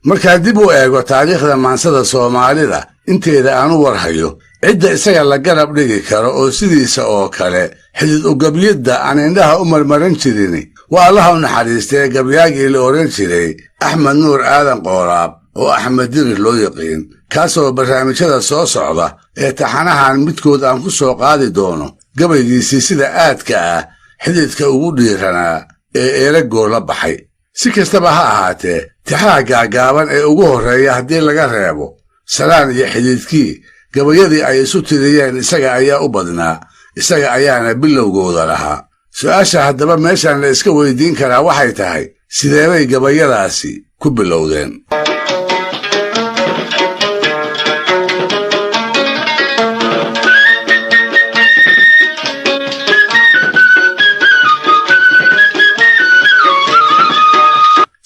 markaa dib u eego taariikhda maansada Soomaalida inteeda aan u warhayo, cidda isaga la garab dhigi karo oo sidiisa oo kale xidid u gabyidda aan indhaha u marmaran jirin waa allaha u naxariistay gabyaagii la oran jiray Axmed Nuur Aadan Qooraab oo Axmed Dirir loo yaqiin, kaasoo barnaamijyada soo socda ee taxanahan midkood aan ku soo qaadi doono gabaygiisii sida aadka ah xididka ugu dhiiranaa ee eeraggoo la baxay. si kastaba ha ahaatee, tixaha gaagaaban ee ugu horreeya haddii laga reebo Salaan iyo xididkii, gabayadii ay isu tiriyeen isaga ayaa u badnaa, isaga ayaana bilowgooda lahaa. su'aasha haddaba meeshan la iska weydiin karaa waxay tahay, sideebay gabayadaasi ku bilowdeen?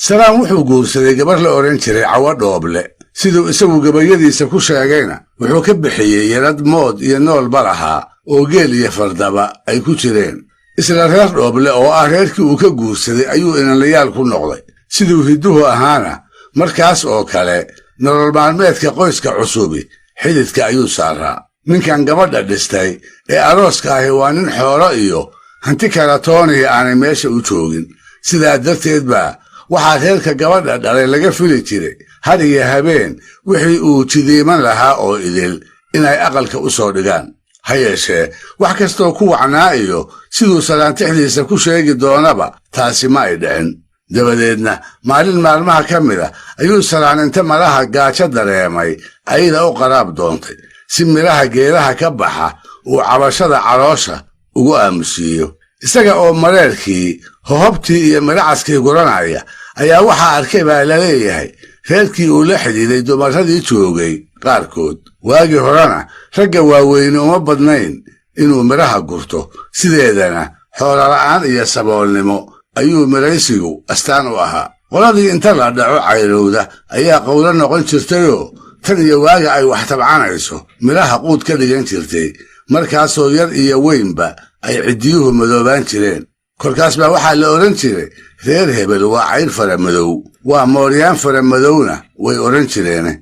Salaan wuxuu guursaday gabar la oran jiray Cawa Dhooble. siduu isagu gabayadiisa ku sheegayna wuxuu ka bixiyey yarad mood iyo noolba lahaa oo geel iyo fardaba ay ku jireen. isla reer Dhooble oo ah reerkii uu ka guursaday ayuu inanlayaal ku noqday. siduu hidduhu ahaana markaas oo kale nolol maalmeedka qoyska cusubi xididka ayuu saaraa. ninkan gabadha dhistay ee arooska ahi waa nin xoolo iyo hanti kala tooniya aanay meesha u joogin. sidaa darteed baa waxaa reerka gabadha dhalay laga fili jiray har iyo habeen wixii uu jidiiman lahaa oo idil inay aqalka u soo dhigaan. ha yeeshee wax kastoo ku wacnaa iyo siduu Salaan tixdiisa ku sheegi doonaba taasi ma ay dhicin. dabadeedna maalin maalmaha ka mida ayuu Salaan inta malaha gaajo dareemay ayada u qaraab doontay si miraha geedaha ka baxa uu cabashada caloosha ugu aamusiiyo. isaga oo mareerkii hohobtii iyo miracaskii guranaya ayaa waxaa arkay baa la leeyahay reerkii uu la xididay dumarradii joogay qaarkood. waagii horena ragga waaweyne uma badnayn inuu miraha gurto, sideedana xoolola'aan iyo saboolnimo ayuu miraysigu astaan u ahaa. qoladii inta la dhaco cayrowda ayaa qowlo noqon jirtayoo tan iyo waaga ay wax tabcanayso miraha quud ka dhigan jirtay, markaasoo yar iyo weynba ay ciddiyuhu madoobaan jireen. kolkaas baa waxaa la oran jiray reer hebel waa cayr fara madow, waa mooryaan fara madowna way oran jireene.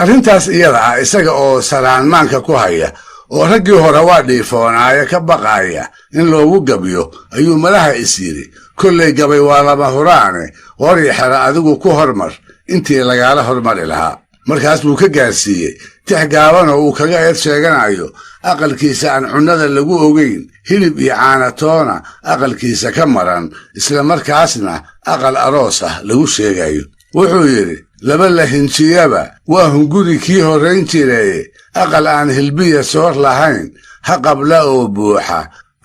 arrintaas iyada ah isaga oo Salaan maanka ku haya oo raggii hore waa dhiifoonaya ka baqaya in loogu gabyo ayuu malaha is yidhi kollay gabay waa lama huraane qorii xera adigu ku hormar intii lagaala hormari lahaa. markaas buu ka gaarsiiyey tix gaabanoo uu kaga eed sheeganayo aqalkiisa aan cunnada lagu ogayn, hilib iyo caanatoona aqalkiisa ka maran, isla markaasna aqal aroos ah lagu sheegayo. wuxuu yidhi laba la hinjiyaba waa hunguri kii horrayn jireeye, aqal aan hilbiya soor lahayn, ha qabla oo buuxa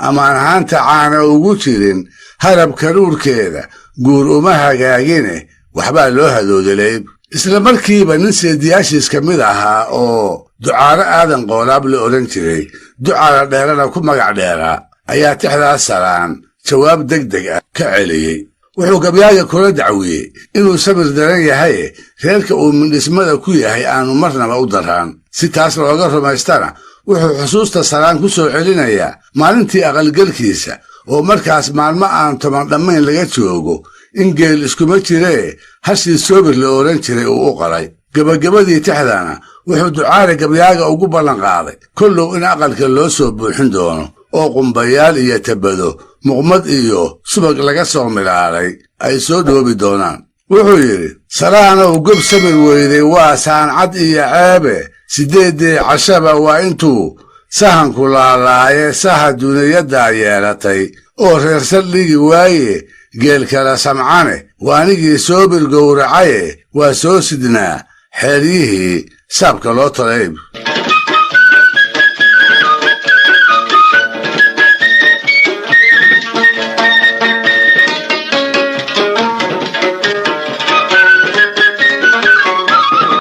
amaan haanta caana ugu jirin, harab karuurkeeda guur uma hagaagine waxbaa loo hadoodalayb. isla markiiba nin seediyaashiis ka mid ahaa oo ducaale aadan qoolaab la odhan jiray, ducaala dheerana ku magac dheeraa, ayaa tixdaas salaan jawaab degdeg ah ka celiyey. wuxuu gabyaaga kula dacwiyey inuu sabir daran yahaye reerka uu mindhismada ku yahay aanu marnaba u daraan. si taas looga rumaystana wuxuu xusuusta salaan ku soo celinayaa maalintii aqalgelkiisa oo markaas maalmo aan toban dhammayn laga joogo in geel iskuma jiree hashii soobir la odhan jiray uu u qalay. gebagabadii tixdana wuxuu ducaale gabyaaga ugu ballanqaaday kollow in aqalka loo soo buuxin doono oo qumbayaal iyo tabado muqmad iyo subag laga soo milaalay ay soo dhoobi doonaan. wuxuu yidhi salaanow gob samir weyday waa saancad iyo ceebe, 8 cashaba waa intuu sahanku laalaaye saha duniyaddaa yeelatay, oo reer saldhigi waaye geel kala samcane waanigii soobir gowracaye waa soo sidnaa xeeryihii saabka loo talayb.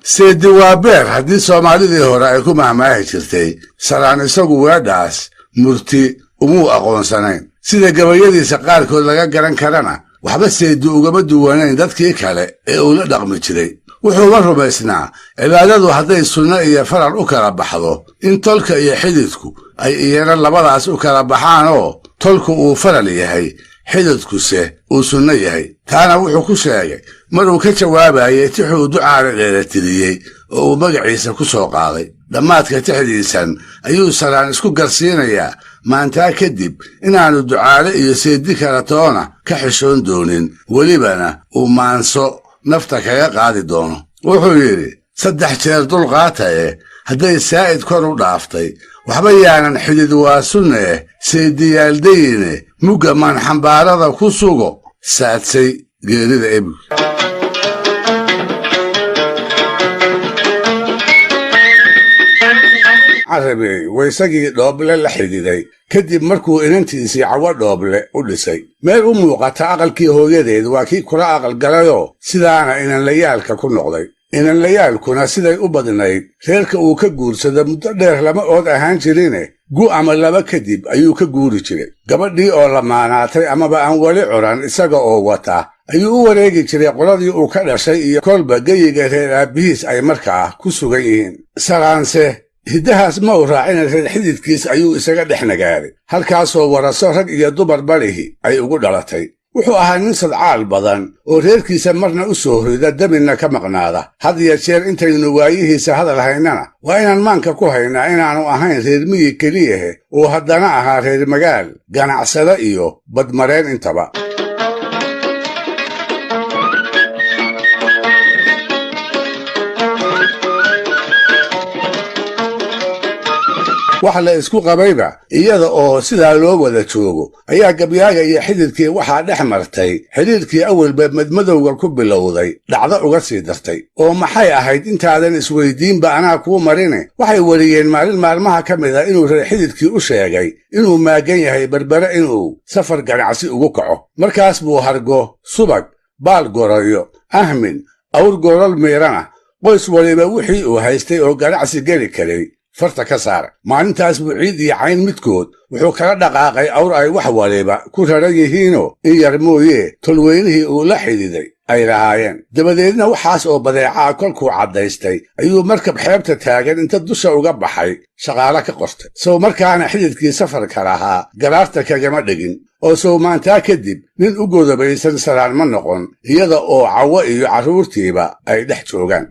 seedi waa beer haddii soomaalidii hore ay ku mahmaahi jirtay, salaan isagu weedhaas murti umuu aqoonsanayn. sida gabayadiisa qaarkood laga garan karana waxba seedi ugama duwanayn dadkii kale ee uu la dhaqmi jiray. wuxuuba rumaysnaa cibaadadu hadday sunno iyo faral u kala baxdo in tolka iyo xididku ay iyana labadaas u kala baxaan, oo tolku uu faral yahay xididkuse uu sunno yahay. taana wuxuu ku sheegay maruu ka jawaabayey tixuu ducaale dheeratiriyey oo uu magaciisa ku soo qaaday. dhammaadka tixdiisan ayuu salaan isku garsiinayaa maantaa kadib inaannu ducaale iyo seedi kala toona ka xishoon doonin, welibana uu maanso nafta kaga qaadi doono. wuxuu yidhi 3 jeer dulqaataye hadday saa'id kor u dhaaftay waxba yaanan xidid waa sunne seediyaaldayine mugga maan xambaarada ku sugo saadsay geerida ebig. carabey waysagii dhooble la xididay kadib markuu inantiisii cawo dhooble u dhisay. meel u muuqata aqalkii hooyadeed waa kii kula aqalgalayoo sidaana inanlayaalka ku noqday. inanlayaalkuna siday u badnayd reerka uu ka guursado muddo dheer lama ood ahaan jirine gu ama laba kadib ayuu ka guuri jiray. gabadhii oo lamaanaatay amaba aan weli curan isaga oo wata ayuu u wareegi jiray qoladii uu ka dhashay iyo kolba geyiga reer aabbihiis ay markaa ku sugan yihiin. salaanse hiddahaas ma u raacina reer xididkiis ayuu isaga dhex nagaaday, halkaasoo waraso rag iyo dumar balihi ay ugu dhalatay. wuxuu ahaa nin sadcaal badan oo reerkiisa marna u soo rida daminna ka maqnaada. had iyo jeer intaynu waayihiisa hadal haynana waa inaan maanka ku haynaa inaannu ahayn reer miyi keliyahe oo haddana ahaa reer magaal, ganacsada iyo badmareen intaba. wax la isku qabayba iyada oo sidaa loo wada joogo ayaa gabyaaga iyo xididkii waxaa dhex martay xidhiirkii awalba madmadowga ku bilowday dhacdo uga sii dartay. oo maxay ahayd intaadan isweydiinba anaa kuu marine waxay wariyeen maalin maalmaha ka mid a inuu reer xididkii u sheegay inuu maagan yahay berbere inuu safar ganacsi ugu kaco. markaas buu hargo, subag, baal gorayo, ahmin, awr gorol miirana qoys waliba wixii uu haystay oo ganacsi geli karay farta ka saara. maalintaas buu ciid iyo cayn midkood wuxuu kala dhaqaaqay awr ay wax waliba ku raran yihiinoo in yar mooyee tolweynihii uu la xididay ay lahaayeen. dabadeedna waxaas oo badeecaa kolkuu caddaystay ayuu markab xeebta taagan inta dusha uga baxay shaqaale ka qortay. sow markaana xididkii safarka lahaa garaarta kagama dhigin, oo sow maantaa kadib nin u godobaysan salaan ma noqon iyada oo cawo iyo carruurtiiba ay dhex joogaan.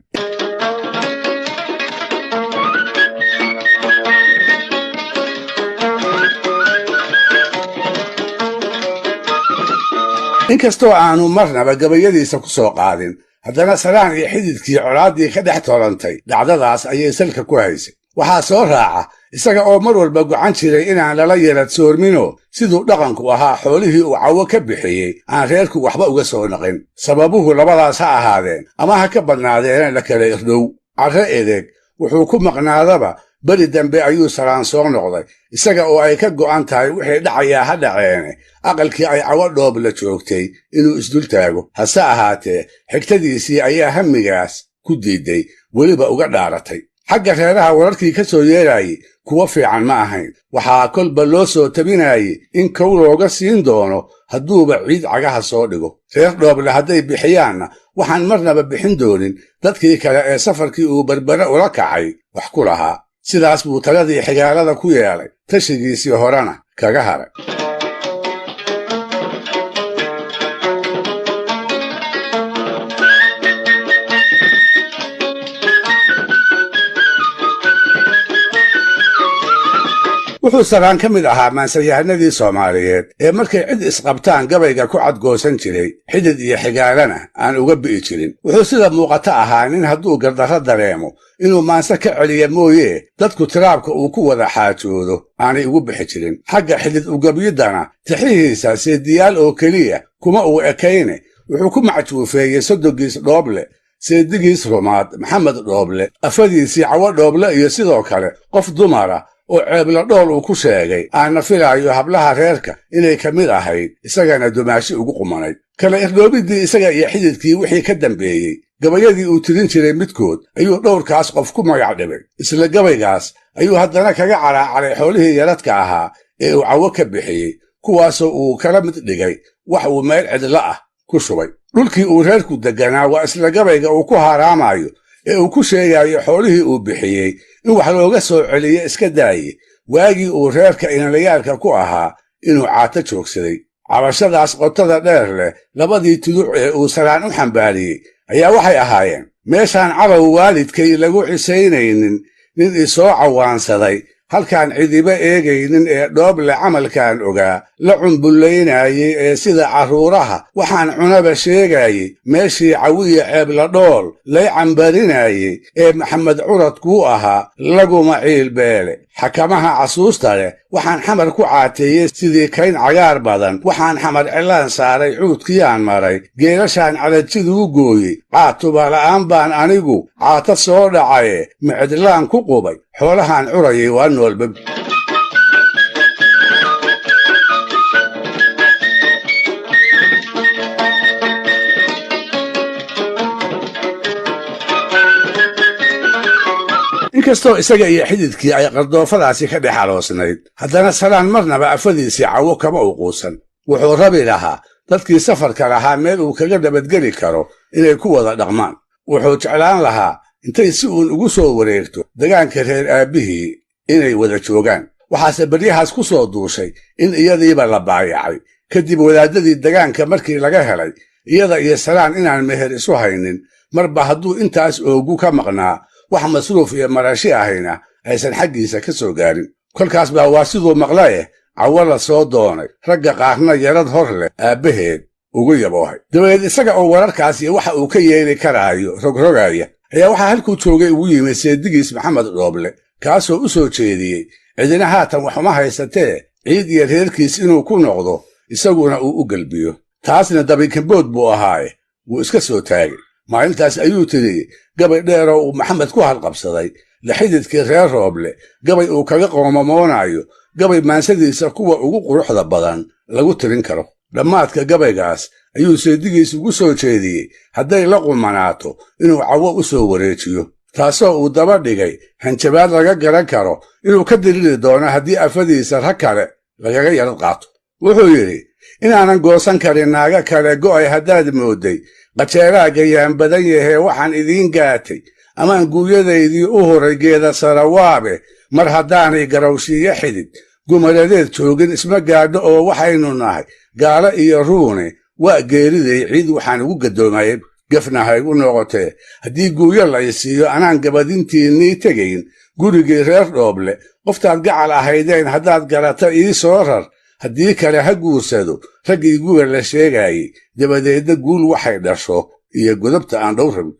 inkastoo aanu marnaba gabayadiisa ku soo qaadin haddana salaan iyo xididkii colaaddii ka dhex torantay dhacdadaas ayay salka ku haysay waxaa soo raaca isaga oo mar walba gocan jiray inaan lala yeelad soorminoo siduu dhaqanku ahaa xoolihii uu cawo ka bixiyey aan reerku waxba uga soo naqin sababuhu labadaas ha ahaadeen ama ha ka badnaadeena la kala irdhow carre edeg wuxuu ku maqnaadaba beri dambe ayuu salaan soo noqday isaga oo ay ka go'an tahay wixii dhacayaa ha dhaceene aqalkii ay cawo dhoob la joogtay inuu isdul taago hase ahaatee xigtadiisii ayaa hamigaas ku diiday weliba uga dhaaratay xagga reeraha wararkii ka soo yeerayey kuwa fiican ma ahayn waxaa kolba loo soo tabinayey in kow looga siin doono hadduuba ciid cagaha soo dhigo reer dhooble hadday bixiyaanna waxaan marnaba bixin doonin dadkii kale ee safarkii uu berbere ula kacay wax ku lahaa sidaas buu taladii xigaalada ku yeelay tashigiisii horena kaga haray wuxuu salaan ka mid ahaa maansayahanadii Soomaaliyeed ee markay cid isqabtaan gabayga ku cadgoosan jiray xidid iyo xigaalana aan uga bi'i jirin wuxuu sida muuqata ahaa nin hadduu gardarro dareemo inuu maanse ka celiya mooye dadku tiraabka uu ku wada xaajoodo aanay ugu bixi jirin xagga xidid ugabyidana tixihiisa seediyaal oo keliya kuma uu ekayne wuxuu ku macjuufeeyey sodogiis dhooble seedigiis rumaad maxamed dhooble afadiisii cawo dhooble iyo sidoo kale qof dumara oo ceebla dhool uu ku sheegay aanna filaayo hablaha reerka inay ka mid ahayd isagana dumaashi ugu qumanayd kala irdhoobiddii isaga iyo xididkii wixii ka dambeeyey gabayadii uu tirin jiray midkood ayuu dhowrkaas qof ku magac dhibay isla gabaygaas ayuu haddana kaga calaacalay xoolihii yaradka ahaa ee uu cawo ka bixiyey kuwaasoo uu kala mid dhigay wax uu meel cidla ah ku shubay dhulkii uu reerku degganaa waa isla gabayga uu ku haaraamayo ee uu ku sheegayo xoolihii uu bixiyey in wax looga soo celiyo iska daaye waagii uu reerka inalayaalka ku ahaa inuu caato joogsaday cabashadaas qotada dheer leh labadii tuduc ee uu salaan u xambaariyey ayaa waxay ahaayeen meeshaan cadow waalidkay lagu cisaynaynin nin isoo cawaansaday halkaan cidiba eegaynin ee dhooble camalkaan ogaa la cumbullaynayey ee sida carruuraha waxaan cunaba sheegayey meeshii cawiya ceebla dhool lay cambarinayey ee maxamed curad kuu ahaa laguma ciilbeele xakamaha casuusta leh waxaan xamar ku caateeyey sidii kayn cagaar badan waxaan xamar cilaan saaray cuudkiyaan maray geelashaan calajiduu gooyey caatuba la'aan baan anigu caata soo dhacaye micdlaan ku qubay xoolahaan curayay waa noolba inkastoo isaga iyo xididkii ay qardoofadaasi ka dhex aloosnayd haddana salaan marnaba afadiisii cawo kama uquusan wuxuu rabi lahaa dadkii safarka lahaa meel uu kaga nabadgeli karo inay ku wada dhaqmaan wuxuu jeclaan lahaa intay si uun ugu soo wareegto degaanka reer aabbihii inay wada joogaan waxaase beryahaas ku soo duushay in iyadiiba la baayacay kadib wadaadadii degaanka markii laga helay iyada iyo salaan inaan meher isu haynin marba hadduu intaas oogu ka maqnaa wax masruuf iyo marashi ahayna aysan xaggiisa ka soo gaarin kolkaas baa waa siduu maqlaeh cawo la soo doonay ragga qaarna yarad hor leh aabbaheed ugu yaboohay dabadeed isaga oo wararkaas iyo waxa uu ka yeeli karaayo rogrogaya ayaa waxaa halkuu joogay ugu yimid seedigiis maxamed dhooble kaasoo u soo jeediyey cidina haatan wax uma haysatee ciid iyo reerkiis inuu ku noqdo isaguna uu u gelbiyo taasna dabikambood buu ahaaye wuu iska soo taagay maalintaas ayuu tiriyey gabay dheeroo uu maxamed ku halqabsaday la xididkii reer rooble gabay uu kaga qoomamoonayo gabay maansadiisa kuwa ugu quruxda badan lagu tirin karo dhammaadka gabaygaas ayuu seedigiis ugu soo jeediyey hadday la qumanaato inuu cawo u soo wareejiyo taasoo uu daba dhigay hanjabaad laga garan karo inuu ka diriri doono haddii afadiisa rag kale lagaga yarad qaato wuxuu yidhi inaanan goosan karin naaga kale go'ay haddaad moodday qajeelaa gayaan badan yahee waxaan idiin gaatay amaan guuyadaydii u horay geeda sarawaabe mar haddaanay garawshiiyo xidid gumaladeed joogin isma gaadho oo waxaynu nahay gaalo iyo ruune waa geeriday ciid waxaan ugu gadoomayay gafnahay u noqotee haddii guuyo la isiiyo anaan gabadintiinnii tegayn gurigii reer dhooble qoftaad gacal ahaydeen haddaad garata ii soo rar haddii kale ha guursado raggii guga la sheegayey dabadeedna guul waxay dhasho iyo godobta aan dhowrabin.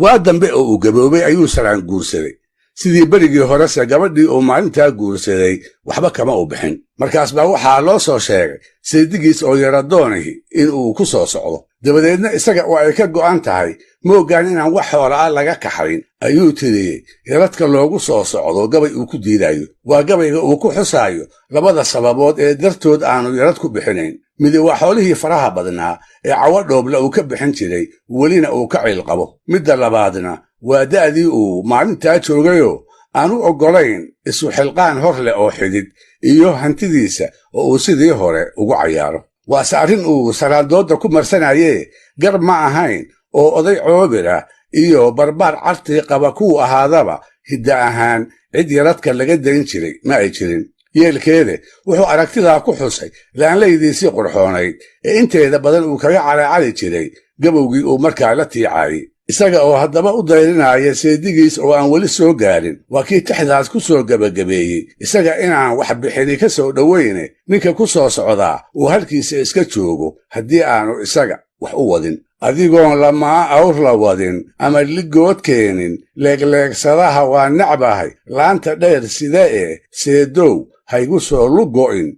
waa dambe oo uu gaboobay ayuu saraan guursaday. sidii berigii horese gabadhii uu maalintaa guursaday waxba kama u bixin. markaas baa waxaa loo soo sheegay seedigiis oo yaradoonihi in uu ku soo socdo. dabadeedna isaga oo ay ka go'an tahay moogaan inaan wax xoolaa laga kaxayn ayuu tiriyey yaradka loogu soo socdo gabay uu ku diidayo. waa gabayga uu ku xusaayo labada sababood ee dartood aanu yarad ku bixinayn. midi waa xoolihii faraha badnaa ee cawo dhoobla uu ka bixin jiray welina uu ka ciilqabo. midda labaadna waa da'dii uu maalintaa joogayoo aan u oggolayn isu xilqaan hor leh oo xidid iyo hantidiisa oo uu sidii hore ugu cayaaro. waase arrin uu saraandoodda ku marsanayee gar ma ahayn oo oday coobira iyo barbaar cartii qaba kuu ahaadaba hidda ahaan cid yaradka laga dayn jiray ma ay jirin. yeelkeede wuxuu aragtidaa ku xusay laanlaydiisii qurxoonayd ee inteeda badan uu kaga calaacali jiray gabowgii uu markaa la tiicaayey. isaga oo haddaba u dayrinaya seedigiis oo aan weli soo gaarin waa kii tixdaas ku soo gebagabeeyey isaga inaan wax bixini ka soo dhowayne ninka ku soo socdaa uu halkiisa iska joogo haddii aanu isaga wax u wadin. adigoon lamaa awr la wadin ama ligood keenin leegleegsadaha waa necbahay laanta dheer sida ee seedow haygu soo lugo'in.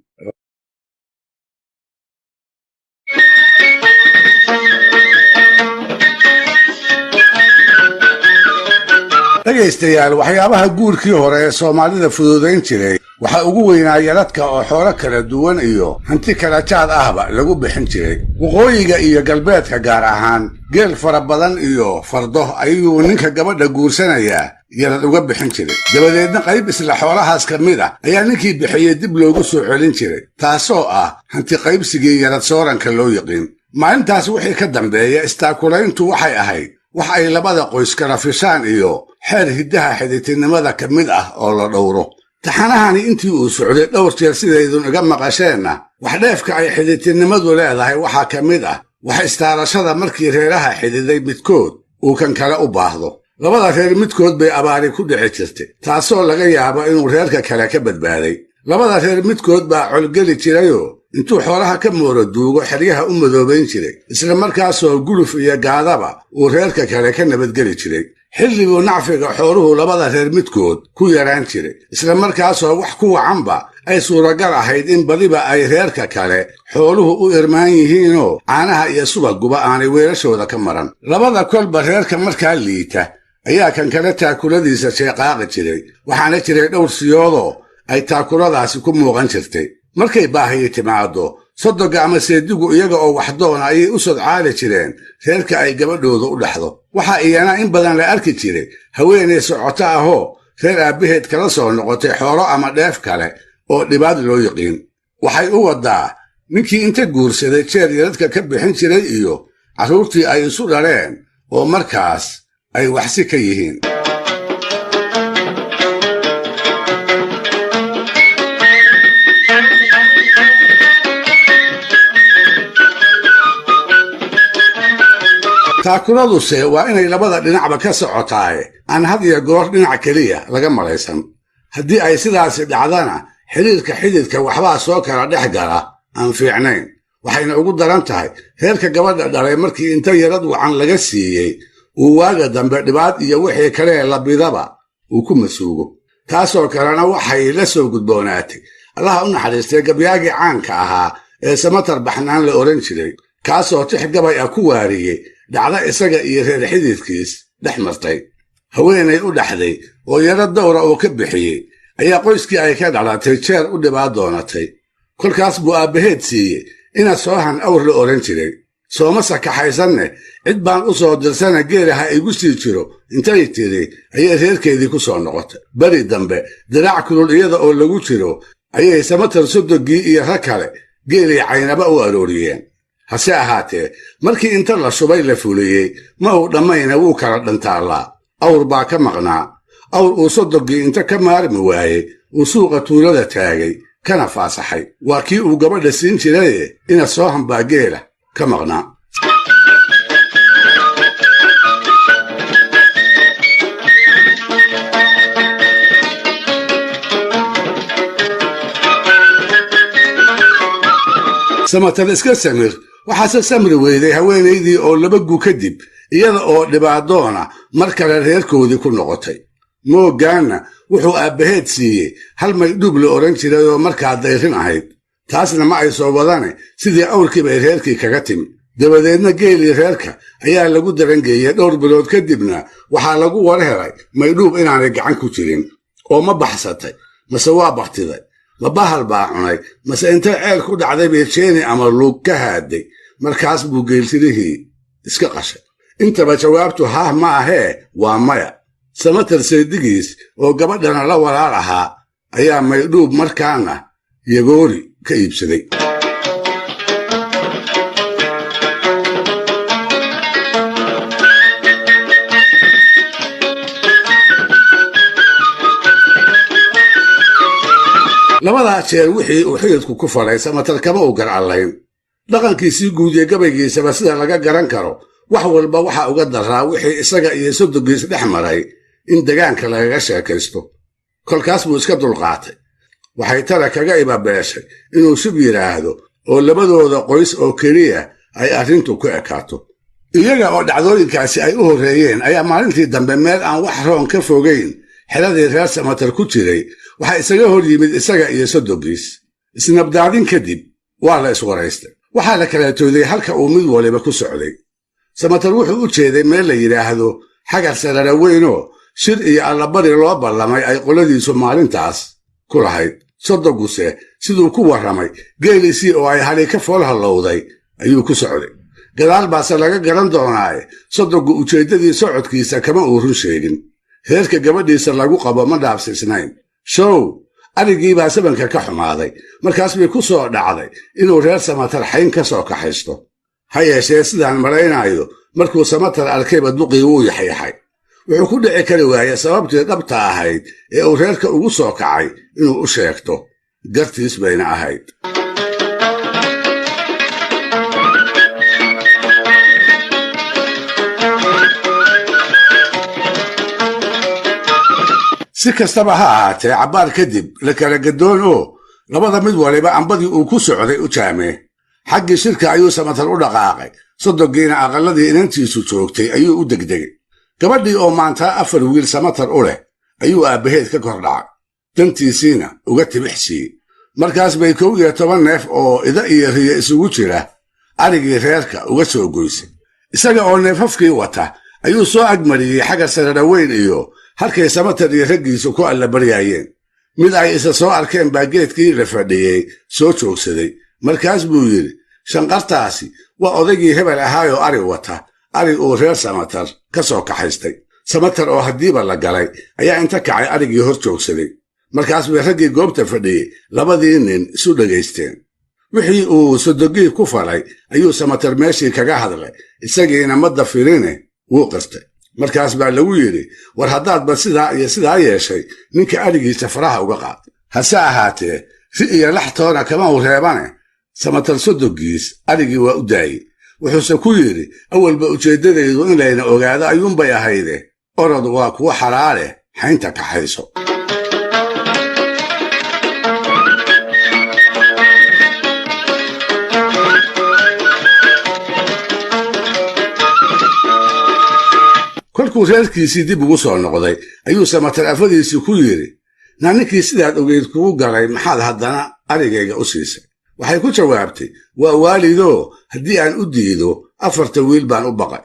dhegaystayaal waxyaabaha guurkii hore ee soomaalida fududayn jiray waxaa ugu weynaa yaradka oo xoolo kala duwan iyo hanti kala jaad ahba lagu bixin jiray. waqooyiga iyo galbeedka gaar ahaan geel fara badan iyo fardo ayuu ninka gabadha guursanayaa yarad uga bixin jiray. dabadeedna qayb isla xoolahaas ka mid ah ayaa ninkii bixiyey dib loogu soo celin jiray taasoo ah hanti qaybsigii yarad sooranka loo yiqiin. maalintaas wixii ka dambeeya istaakulayntu waxay ahayd wax ay labada qoys kala fishaan iyo xeer hiddaha xidhiidhnimada ka mid ah oo la dhowro. taxanahani intii uu socday dhowr jeer sidaydun iga maqasheenna wax dheefka ay xidhiidhnimadu leedahay waxaa ka mid ah wax istaarashada markii reeraha xidhiiday midkood uu kan kale u baahdo. labada reer midkood bay abaari ku dhici jirtay taasoo laga yaabo inuu reerka kale ka badbaaday. labada reer midkood baa colgeli jirayoo intuu xoolaha ka mooro duugo xeryaha u madoobayn jiray isla markaasoo guluf iyo gaadaba uu reerka kale ka nabadgeli jiray. xilliguu nacfiga xooluhu labada reer midkood ku yaraan jiray isla markaasoo wax ku wacanba ay suuragal ahayd in badiba ay reerka kale xooluhu u irmaan yihiinoo caanaha iyo subaguba aanay weelashooda ka maran. labada kolba reerka markaa liita ayaa kan kale taakuladiisa sheeqaaqi jiray waxaana jiray dhowr siyoodoo ay taakuladaasi ku muuqan jirtay. markay baahiyi timaado sodoga ama seedigu iyaga oo waxdoona ayay u sodcaali jireen reerka ay gabadhooda u dhaxdo. waxaa iyana in badan la arki jiray haweenay socoto ahoo reer aabbaheed kala soo noqotay xoolo ama dheef kale oo dhibaad loo yiqiin. waxay u waddaa ninkii inta guursaday jeer yaradka ka bixin jiray iyo carruurtii ay isu dhaleen oo markaas ay waxsi ka yihiin. taakuladuse waa inay labada dhinacba ka socotaaye aan had iyo goor dhinac keliya laga malaysan. haddii ay sidaasi dhacdana xidhiirka xididka waxbaa soo kala dhex gala aan fiicnayn. waxayna ugu daran tahay reerka gabadha dhalay markii inta yarad wacan laga siiyey uu waaga dambe dhibaad iyo wixii kalee labidaba uu ku masuugo. taasoo kalena waxay la soo gudboonaatay allaha u naxariistay gabyaagii caanka ahaa ee samatar baxnaan la odhan jiray kaasoo tix gabay ah ku waariyey dhacda isaga iyo reer xididkiis dhex martay. haweenay u dhaxday oo yarad dawra oo ka bixiyey ayaa qoyskii ay ka dhalatay jeer u dhibaad doonatay. kolkaas buu aabbaheed siiyey ina soohan awr la odhan jiray. sooma sakaxaysanne cid baan u soo dirsana geelaha igu sii jiro intay tiri ayay reerkeedii ku soo noqotay. beri dambe diraac kulul iyada oo lagu jiro ayay samatar sodogii iyo rag kale geelii caynaba u arooriyeen. hase ahaatee markii inta la shubay la fuliyey ma uu dhammayna wuu kala dhantaallaa. awr baa ka maqnaa. awr uu sodogii inta ka maarmi waayey uu suuqa tuulada taagay kana faasaxay. waa kii uu gabadha siin jiraye ina soohan baa geela ka maqnaa. samatar iska samir waxaase samri weyday haweenaydii oo 2 gu kadib iyada oo dhibaadoona mar kale reerkoodii ku noqotay. moogaana wuxuu aabbaheed siiyey hal maydhuub la oran jiray oo markaa dayrin ahayd. taasna ma ay soo wadane sidii awrkii bay reerkii kaga timi. dabadeedna geelii reerka ayaa lagu darangeeyey. dhowr bilood kadibna waxaa lagu war helay maydhuub inaanay gacan ku jirin. oo ma baxsatay mase waa baktiday, ma bahal baa cunay mase intay ceel ku dhacday bay jeeni ama luug ka haaday. markaas buu geeltirihii iska qashay. intaba jawaabtu haah ma ahee waa maya. samatar saydigiis oo gabadhana la walaal ahaa ayaa maydhuub markaana yagoori ka iibsaday. labadaa jeer wixii uu xididku ku falay samatar kama u garcallayn. dhaqankiisii guud ee gabaygiisaba sida laga garan karo wax walba waxa uga daraa wixii isaga iyo sodogiis dhex maray in degaanka lagaga sheekaysto. kolkaas buu iska dulqaatay. waxay tara kaga ibabeeshay inuu shib yidhaahdo oo labadooda qoys oo keliya ay arrintu ku ekaato. iyaga oo dhacdooyinkaasi ay u horreeyeen ayaa maalintii dambe meel aan wax roon ka fogayn xeladii reer samatar ku jiray waxaa isaga hor yimid isaga iyo sodogiis. isnabdaadin kadib waa la iswaraystay. waxaa la kala tooday halka uu mid waliba ku socday. samatar wuxuu u jeeday meel la yidhaahdo xagar sarara weynoo shir iyo allabari loo ballamay ay qoladiisu maalintaas ku lahayd. sodoguse siduu ku warramay geelisii oo ay hali ka fool hallowday ayuu ku socday. gadaal baase laga garan doonaaye sodogu ujeeddadii socodkiisa kama uu run sheegin. reerka gabadhiisa lagu qabo ma dhaabsiisnayn. show arigii baa sabanka ka xumaaday. markaas bay ku soo dhacday inuu reer samatar xayn ka soo kaxaysto. ha yeeshee sidaan malaynayo markuu samatar arkayba duqii wuu yaxyaxay. wuxuu ku dhici kari waayey sababtii dhabta ahayd ee uu reerka ugu soo kacay inuu u sheegto. gartiis bayna ahayd. si kastaba ha ahaatee cabbaar kadib la kala gadoon oo labada mid waliba ambadii uu ku socday u jaamee. xaggii shirka ayuu samatar u dhaqaaqay. sodogiina aqalladii inantiisu joogtay ayuu u degdegay. gabadhii oo maanta 4 wiil samatar u leh ayuu aabbaheed ka kor dhacay. dantiisiina uga tibix siiyey. markaas bay 11 neef oo ida iyo riyo isugu jira arigii reerka uga soo goysay. isaga oo neefafkii wata ayuu soo agmariyey xagar sarara weyn iyo halkay samatar iyo raggiisu ku allabaryaayeen. mid ay isa soo arkeen baa geedkii la fadhiyey soo joogsaday. markaas buu yidhi, shanqartaasi waa odaygii hebel ahaayoo ari wata, ari uu reer samatar ka soo kaxaystay. samatar oo haddiiba la galay ayaa inta kacay arigii hor joogsaday. markaas bay raggii goobta fadhiyey labadii nin isu dhagaysteen. wixii uu sodogii ku falay ayuu samatar meeshii kaga hadlay. isagiina ma dafirine wuu qirtay. markaas baa lagu yidhi, war haddaadba sidaa iyo sidaa yeeshay ninka arigiisa faraha uga qaad. hase ahaatee ri iyo laxtoona kama u reebane samatar sodogiis arigii waa u daayey. wuxuuse ku yidhi, awalba ujeeddadaydu in layna ogaado ayuunbay ahayde orod waa kuwa xalaale xaynta kaxayso. kolkuu reerkiisii dib ugu soo noqday ayuu samatar afadiisii ku yidhi, naa ninkii sidaad ogeyd kugu galay maxaad haddana arigayga u siisay? waxay ku jawaabtay, waa waalidoo haddii aan u diido 4 wiil baan u baqay.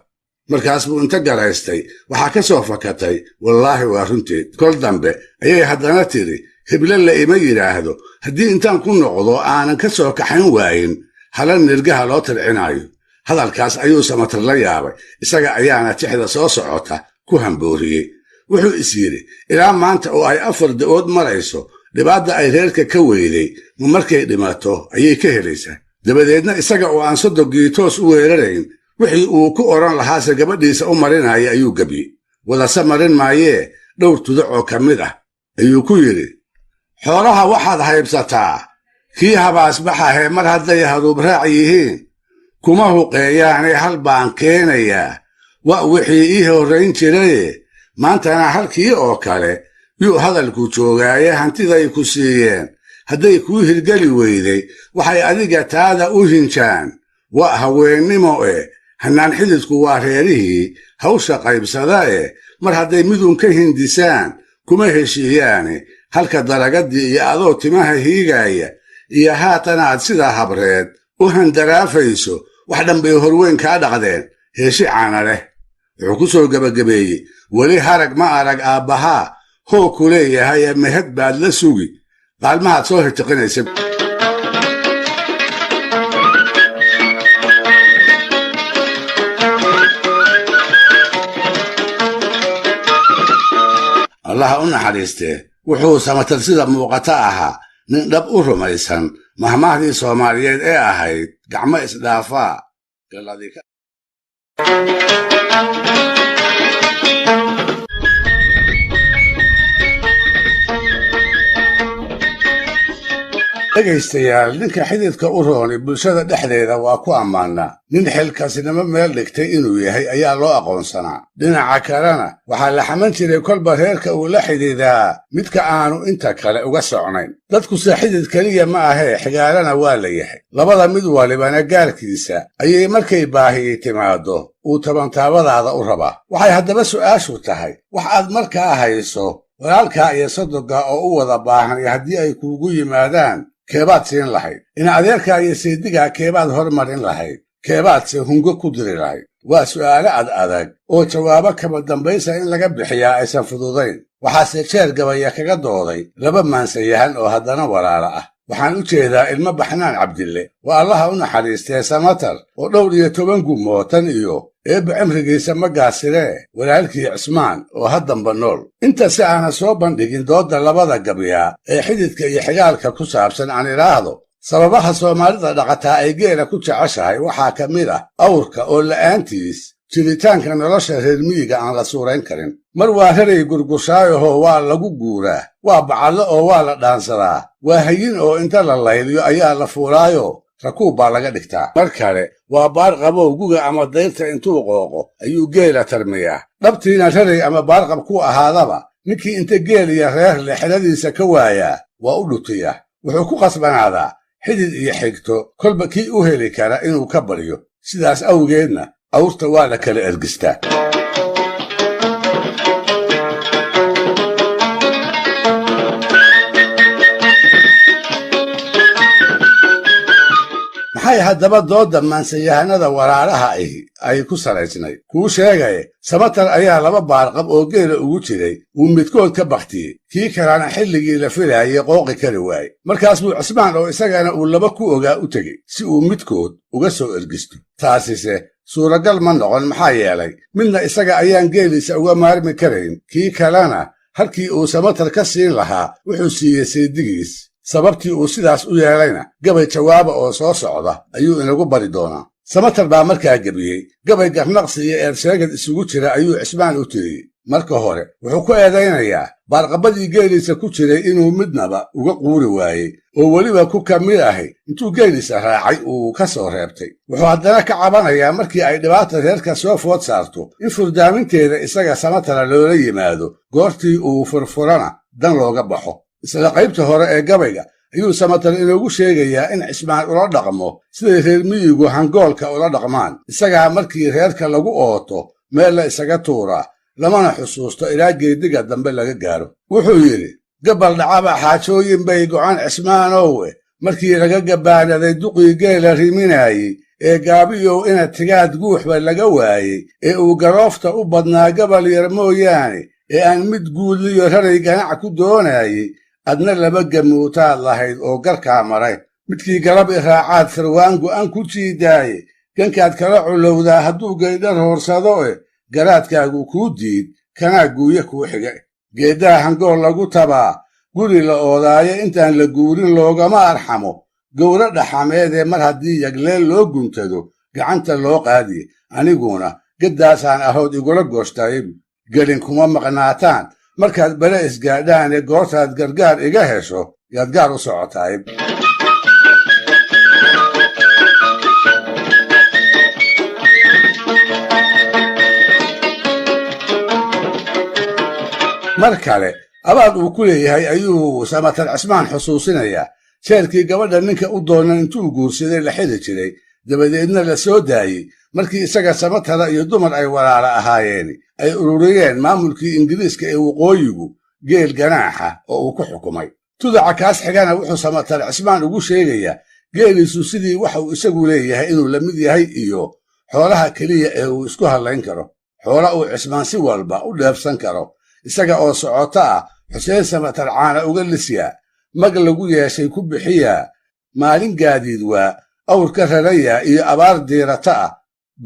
markaas buu inta garaystay waxaa ka soo fakatay, wallaahi waa runteed. kol dambe ayay haddana tidhi, hible la ima yidhaahdo haddii intaan ku noqdo aanan ka soo kaxayn waayin hala nirgaha loo talcinaayo. hadalkaas ayuu samatar la yaabay. isaga ayaana tixda soo socota ku hambooriyey. wuxuu is yidhi, ilaa maanta oo ay 4 da'ood marayso dhibaadda ay reerka ka weyday ma markay dhimato ayay ka helaysaa. dabadeedna isaga oo aan sodogii toos u weerarayn wixii uu ku odhan lahaase gabadhiisa u marinaya ayuu gebiyey. wadase marin maayee dhowr tudac oo ka mid ah ayuu ku yidhi, xoolaha waxaad haybsataa kii habaasbaxahee mar hadday haruub raac yihiin kuma huqeeyaane hal baan keenayaa wa wixii ii horrayn jiraye maantana halkii oo kale yuu hadalku joogaaye hantiday ku siiyeen hadday kuu hirgeli weyday waxay adiga taada u hinjaan wa haweennimo hannaan xididku waa reerihii hawsha qaybsada mar hadday midun ka hindisaan kuma heshiiyaane halka daragadii iyo adoo timaha hiigaya iyo haatanaad sidaa habreed u handaraafayso wax dhanbay horweyn kaa dhaqdeen heeshi caana leh wuxuu ku soo gebagabeeyey weli harag ma arag aabbahaa hoo ku leeyahay ee mahad baad la sugi qaalmahaad soo hirtiqinaysa allaha u naxariistee wuxuu samatar sida muuqata ahaa nin dhab u rumaysan mahmaahdii soomaaliyeed ee ahayd gacmo isdhaafaa dhegaystayaal ninka xididka u rooni bulshada dhexdeeda waa ku ammaannaa nin xilkasnimo meel dhigtay inuu yahay ayaa loo aqoonsanaa dhinaca kalena waxaa la xaman jiray kolba reerka uu la xidhiidaa midka aanu inta kale uga socnayn dadkuse xidid keliya ma ahee xigaalana waa la yahay labada mid walibana gaarkiisa ayay markay baahiyi timaaddo uu tabantaabadaada u rabaa waxay haddaba su'aashu tahay wax aad markaa hayso walaalkaa iyo sodogga oo u wada baahan iyo haddii ay kuugu yimaadaan keebaad siin lahayd in adeerkaa iyo seedigaa keebaad hormarin lahayd keebaadse hungo ku diri lahayd waa su'aalo ad adag oo jawaabo kama dambaysa in laga bixiyaa aysan fududayn waxaase jeer gabaya kaga dooday laba maansayahan oo haddana walaala ah waxaan u jeedaa ilmo baxnaan cabdille waa allaha u naxariistee samatar oo 12 gumootan iyo eebba cimrigiisa ma gaasiree walaalkii cismaan oo haddanba nool inta si aana soo bandhigin doodda labada gabyaa ee xididka iyo xigaalka ku saabsan aan idhaahdo sababaha soomaalida dhaqataa ay geela ku jeceshahay waxaa ka mid ah awrka oo la'aantiis jiritaanka nolosha reer miyiga aan la suurayn karin mar waa raray gurgushaayahoo waa lagu guuraa waa bacadlo oo waa la dhaansadaa waa hayin oo inta la layliyo ayaa la fuulaayo rakuub baa laga dhigtaa mar kale waa baarqabow guga ama dayrta intuu qooqo ayuu geela tarmiyaa dhabtiina raray ama baarqab ku ahaadaba ninkii inta geel iyo reer leh xeladiisa ka waayaa waa u dhutiya wuxuu ku qasbanaadaa xidid iyo xigto kolba kii u heli kara inuu ka baryo sidaas awgeedna awrta waa la kala ergistaa maxay haddaba doodda maansayahanada walaalaha ahi ay ku salaysnayd kuu sheegaye samatar ayaa laba baarqab oo geela ugu jiray uu midkood ka bakhtiyey kii kalena xilligii la filaayay qooqi kari waaye markaas buu cismaan oo isagana uu laba ku ogaa u tegey si uu midkood uga soo ergisto taasise suuragal ma noqon maxaa yeelay midna isaga ayaan geeliisa uga maarmi karayn kii kalena halkii uu samatar ka siin lahaa wuxuu siiyey seedigiis sababtii uu sidaas u yeelayna gabay jawaaba oo soo socda ayuu inagu bari doonaa samatar baa markaa gebiyey gabay garnaqsi iyo eersheegad isugu jira ayuu cismaan u tiriyey marka hore wuxuu ku eedaynayaa baarqabadii geeliisa ku jiray inuu midnaba uga quuri waayey oo weliba ku ka mid ahay intuu geeliisa raacay uu ka soo reebtay wuxuu haddana ka cabanayaa markii ay dhibaata reerka soo food saarto in furdaaminteeda isaga samatara loola yimaado goortii uu furfurana dan looga baxo isla qaybta hore ee gabayga ayuu samatar inoogu sheegayaa in cismaan ula dhaqmo siday reer miyigu hangoolka ula dhaqmaan isagaa markii reerka lagu ooto meel la isaga tuuraa lamana xusuusto ilaa geediga dambe laga gaaro wuxuu yidhi gabal dhacaba xaajooyin bay go'an cismaanowe markii laga gabaanaday duqii geela riminaayey ee gaabiyow ina tigaad guuxba laga waayey ee uu garoofta u badnaa gabal yar mooyaane ee aan mid guudliyo raray ganac ku doonaayey adna laba gamuutaad lahayd oo garkaa maray midkii galab i raacaad sarwaan go'an ku jiidaaye gankaad kala culowdaa hadduu gaydhar hoorsado garaadkaagu kuu diid kanaa guuye kuu xiga geeddaha hangool lagu tabaa guri la oodaayo intaan la guurin loogama arxamo gowra dhaxameedee mar haddii yagleel loo guntado gacanta loo qaadiye aniguna gaddaasaan ahood igula gooshtaaybu gelin kuma maqnaataan markaad bale isgaadhaane goortaad gargaar iga hesho yaad gaar u socotaay mar kale abaal uu ku leeyahay ayuu samatar cismaan xusuusinayaa jeerkii gabadha ninka u doonan intuu guursaday la xili jiray dabadeedna la soo daayey markii isaga samatara iyo dumar ay walaala ahaayeen ay ururiyeen maamulkii ingiriiska ee waqooyigu geel ganaaxa oo uu ku xukumay tudaca kaas xigana wuxuu samatar cismaan ugu sheegayaa geeliisu sidii waxa uu isagu leeyahay inuu la mid yahay iyo xoolaha keliya ee uu isku hadlayn karo xoola uu cismaan si walba u dheefsan karo isaga oo socoto ah xuseen samatar caana uga lisyaa mag lagu yeeshay ku bixiyaa maalin gaadiid waa awr ka rarayaa iyo abaar diirata ah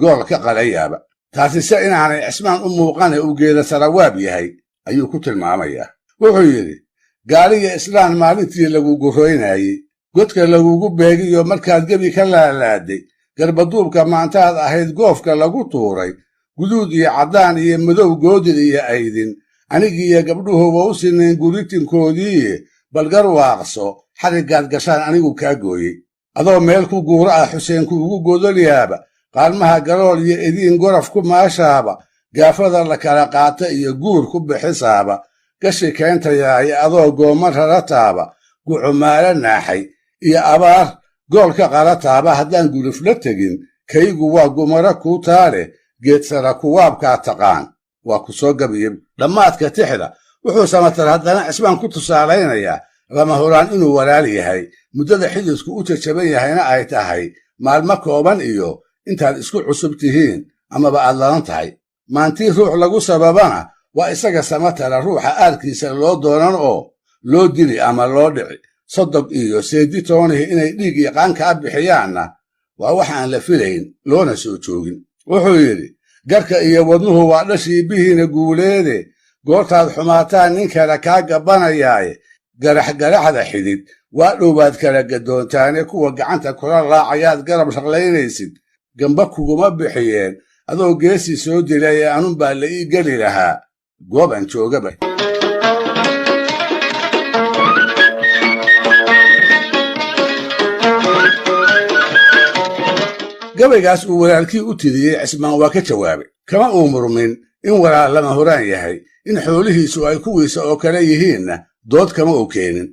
gool ka qalayaaba taasise inaanay cismaan u muuqane uu geeda sarawaab yahay ayuu ku tilmaamayaa wuxuu yidhi gaaliga islaan maalintii lagu gurroynayey godka lagugu beegiyo markaad gebi ka laalaaday garbaduubka maantaad ahayd goofka lagu tuuray guduud iyo caddaan iyo madow goodid iyo aydin anigiiyo gabdhuhuba u sinayn guritinkoodiiye balgar waaqso xariggaad gashaan anigu kaa gooyey adoo meel ku guura ah xuseenku ugu godolyaaba qaalmaha galool iyo idiin goraf ku maashaaba gaafada la kala qaata iyo guur ku bixisaaba gashi keentayaaye adoo gooman rarataaba gucumaalo naaxay iyo abaar goolka qalataaba haddaan guluf la tegin kaygu waa gumaro kuu taale geedsara kuwaabkaa taqaan waa ku soo gabiye dhammaadka tixda wuxuu samatar haddana cismaan ku tusaalaynayaa lama huraan inuu walaal yahay muddada xididku u jajaban yahayna ay tahay maalmo kooban iyo intaad isku cusub tihiin amaba aad ladan tahay maantii ruux lagu sababana waa isaga samatara ruuxa aarkiisa loo doonan oo loo dili ama loo dhici sodog iyo seedi toonihi inay dhiig iyo qaankaa bixiyaanna waa wax aan la filayn loona soo joogin wuxuu yidhi garka iyo wadnuhu waa dhashii bihiina guuleede goortaad xumaataan nin kale kaa gabbanayaaye garaxgaraxda xidid waa dhowbaad kala gadoontaane kuwa gacanta kula raacayaad garab shaqlaynaysid gamba kuguma bixiyeen adoo geesii soo dilay ee anunbaa la ii geli lahaa gooban joogaba gabaygaas uu walaalkii u tidiyey cismaan waa ka jawaabay kama uu murmin in walaal lama huraan yahay in xoolihiisu ay kuwiisa oo kale yihiinna dood kama uu keenin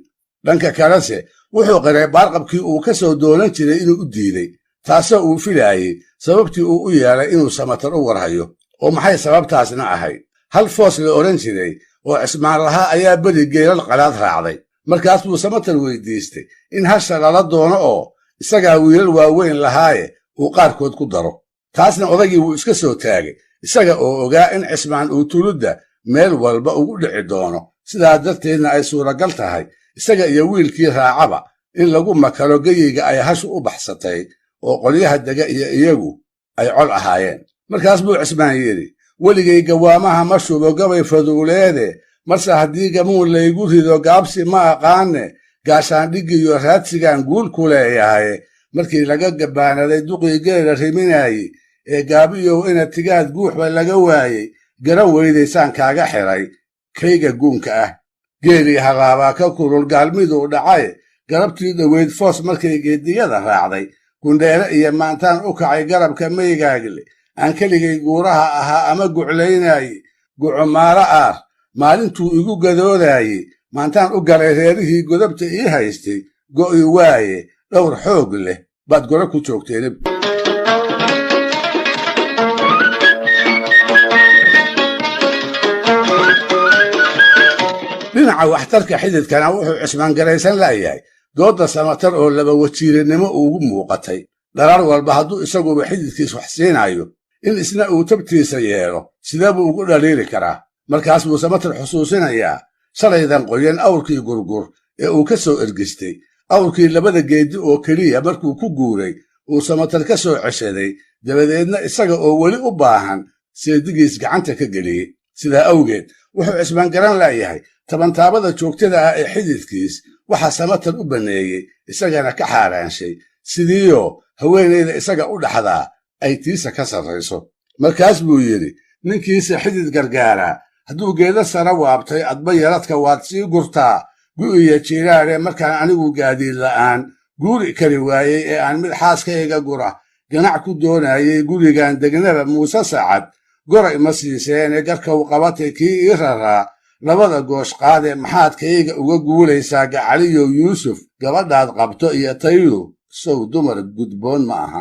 dhanka kalese wuxuu qiray baarqabkii uu ka soo doonan jiray inuu u diiday taasoo uu filaayey sababtii uu u yeelay inuu samatar u warhayo oo maxay sababtaasna ahayd hal foos la odhan jiray oo cismaan lahaa ayaa beri geelal qalaad raacday markaas buu samatar weydiistay in hasha lala doono oo isagaa wiilal waaweyn lahaaye uu qaarkood ku daro taasna odagii wuu iska soo taagay isaga oo ogaa in cismaan uu tuludda meel walba ugu dhici doono sidaa darteedna ay suuragal tahay isaga iyo wiilkii raacaba in lagu makalo geyiga ay hashu u baxsatay oo qolyaha dega iyo iyagu ay col ahaayeen markaas buu cismaan yidhi weligay gawaamaha ma shubo gabay faduuleede marse haddii gamuun laygu rido gaabsi ma aqaane gaashaandhigiyo raadsigaan guul ku leeyahay markii laga gabbaanaday duqii geela riminaayey ee gaabiyow ina tigaad guuxba laga waayey garan weydaysaan kaaga xiray kayga guunka ah geelii halaabaa ka kulul gaalmiduu dhacay garabtii dhoweyd foos markay geediyada raacday gundheere iyo maantaan u kacay garabka maygaagle aan keligay guuraha ahaa ama guclaynaayey gucumaalo aar maalintuu igu gadoodaayey maantaan u galay reerihii godabta ii haystay go'i waaye dhowr xoog leh baad gora ku joogteen dhinaca waxtarka xididkana wuxuu cismaan garaysan laayahay doodda samatar oo laba wajiiranimo ugu muuqatay dharaar walba hadduu isaguba xididkiis wax siinaayo in isna uu tabtiisa yeelo sidee buu ugu dhaliili karaa markaas buu samatar xusuusinayaa shalaydan qoyan awrkii gurgur ee uu ka soo ergistay awrkii labada geedi oo keliya markuu ku guuray uu samatar ka soo ceshaday dabadeedna isaga oo weli u baahan seedigiis gacanta ka geliyey sidaa awgeed wuxuu cismaan garan laayahay tabantaabada joogtada ah ee xididkiis waxaa samatar u banneeyey isagana ka xaaraanshay sidiioo haweenayda isaga u dhaxdaa ay tiisa ka sarrayso markaas buu yidhi ninkiisa xidid gargaaraa hadduu geeda sara waabtay adba yaradka waad sii gurtaa gu'iyo jiiraare markaan anigu gaadiid la'aan guuri kari waayey ee aan mid xaaskayga gura ganac ku doonayey gurigan degnaba muuse sacad goray ma siiseene garkaw qabatay kii ii raraa labada goosh qaade maxaad kayga uga guulaysaa gacaliyow yuusuf gabadhaad qabto iyo taydu sow dumar gudboon ma aha.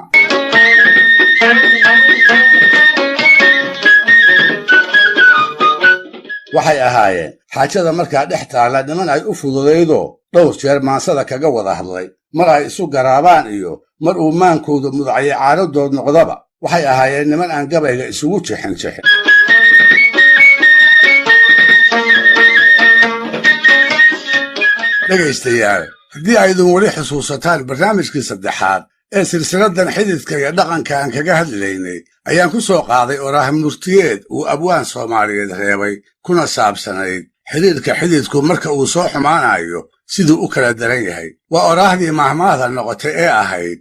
waxay ahaayeen xaajada markaa dhex taalla niman ay u fududaydoo dhowr jeer maansada kaga wada hadlay mar ay isu garaabaan iyo mar uu maankooda mudacyo caaradood noqdaba waxay ahaayeen niman aan gabayga isugu jexin. dhegaystayaal haddii aydun weli xusuusataan barnaamijkii saddexaad ee silsiladan xididka iyo dhaqanka aan kaga hadlaynay ayaan ku soo qaaday oraah murtiyeed uu abwaan soomaaliyeed reebay kuna saabsanayd xidhiidhka xididku marka uu soo xumaanayo siduu u kala daran yahay. waa oraahdii mahmaahda noqotay ee ahayd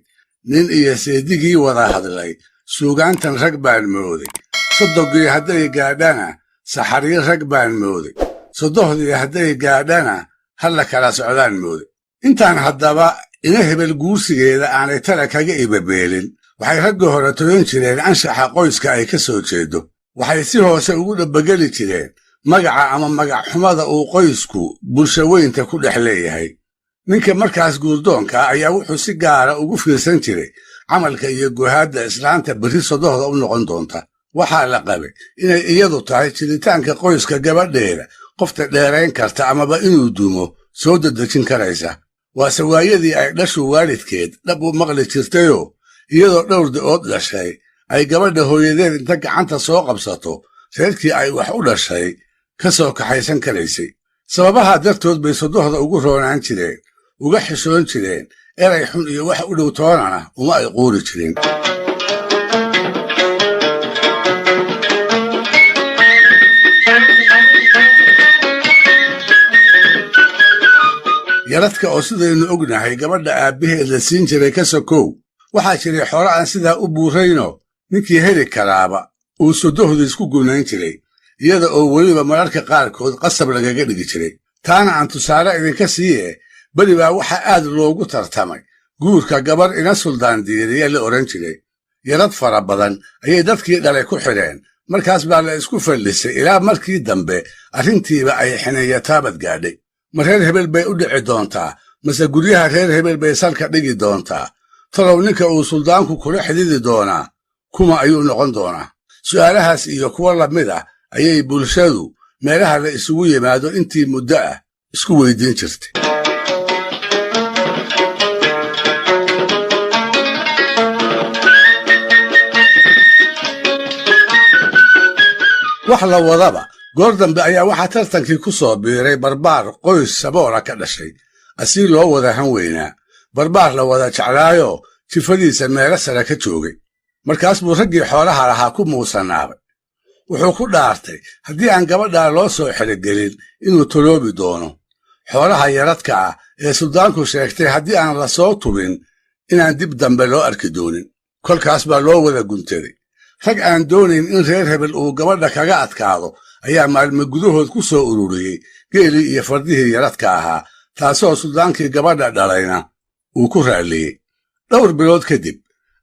nin iyo seedigii wada hadlay suugaantan rag baan mooday, sodogii hadday gaadhana saxariir rag baan mooday, sodohdii hadday gaadhana halla kala socdaan mooday. intaan haddaba ina hebel guursigeeda aanay tala kaga ibabeelin waxay ragga hore toyan jireen anshaxa qoyska ay ka soo jeedo. waxay si hoose ugu dhabbageli jireen magaca ama magac xumada uu qoysku bulsho weynta ku dhex leeyahay. ninka markaas guurdoonka ayaa wuxuu si gaara ugu fiirsan jiray camalka iyo guhaadda islaanta berri sodohda u noqon doonta. waxaa la qabay inay iyadu tahay jiritaanka qoyska gabadheeda qofta dheerayn karta amaba inuu dumo soo dedejin karaysa. waase waayadii ay dhashu waalidkeed dhab u maqli jirtayoo iyadoo dhowr da'ood dhashay ay gabadha hooyadeed inta gacanta soo qabsato reerkii ay wax u dhashay ka soo kaxaysan karaysay. sababahaa dartood bay sodohda ugu roonaan jireen, uga xishoon jireen, eray xun iyo wax u dhow toonana uma ay quuri jirin. yaradka oo sidaynu ognahay gabadha aabbaheed la siin jiray ka sokow waxaa jiray xoolo aan sidaa u buuraynoo ninkii heli karaaba uu sodohdu isku gunayn jiray, iyada oo weliba mararka qaarkood qasab lagaga dhigi jiray. taana aan tusaale idinka siiye beri baa waxaa aad loogu tartamay guurka gabar ina suldaan diiriya la odhan jiray. yarad fara badan ayay dadkii dhalay ku xidheen, markaas baa la isku fallisay ilaa markii dambe arrintiiba ay xineeyataabad gaadhay. ma reer hebel bay u dhici doontaa mase guryaha reer hebel bay salka dhigi doontaa? talow ninka uu suldaanku kula xididi doonaa kuma ayuu noqon doonaa? su'aalahaas iyo kuwo lamid ah ayay bulshadu meelaha la isugu yimaado intii muddo ah isku weydiin jirtay. wax la wadaba goor dambe ayaa waxaa tartankii ku soo biiray barbaar qoys saboola ka dhashay, asii loo wada han weynaa, barbaar la wada jeclaayoo jifadiisa meelo sare ka joogay. markaas buu raggii xoolaha lahaa ku muusanaabay. wuxuu ku dhaartay haddii aan gabadhaa loo soo xelogelin inuu toloobi doono. xoolaha yaradka ah ee suldaanku sheegtay haddii aan la soo tubin inaan dib dambe loo arki doonin. kolkaas baa loo wada guntaday. rag aan doonayn in reer hebel uu gabadha kaga adkaado ayaa maalmo gudahood ku soo ururiyey geelii iyo fardihii yaradka ahaa, taasoo suldaankii gabadha dhalayna uu ku raalliyey. dhowr bilood kadib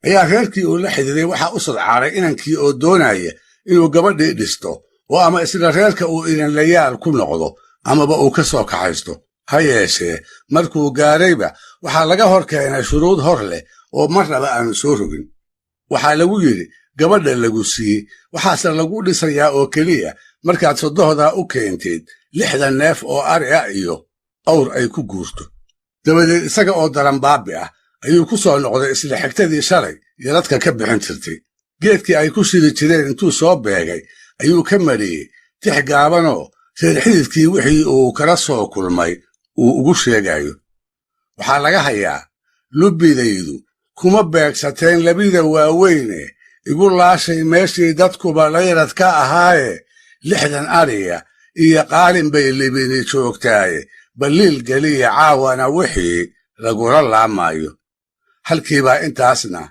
ayaa reerkii uu la xididay waxaa u sadcaaray inankii oo doonaya inuu gabadhii dhisto oo ama isla reerka uu idanlayaal ku noqdo amaba uu ka soo kaxaysto. ha yeeshee markuu gaarayba waxaa laga hor keenay shuruud hor leh oo marnaba aanu soo rogin. waxaa lagu yidhi gabadha lagu siiyey waxaase lagu dhisayaa oo keliya markaad sodohdaa u keenteed 60 neef oo ari ah iyo awr ay ku guurto. dabadeed isaga oo daranbaabi ah ayuu ku soo noqday isla xigtadii shalay yaradka ka bixin jirtay. geedkii ay ku shidi jireen intuu soo beegay ayuu ka mariyey tix gaabanoo reer xididkii wixii uu kala soo kulmay uu ugu sheegayo. waxaa laga hayaa lubbidaydu kuma beegsateen labida waaweyne igu laashay meeshii dadkuba layrad ka ahaaye 60 ariya iyo qaalin bay libini joogtaaye balliil geliya caawana wixii lagula laamayo. halkiibaa intaasna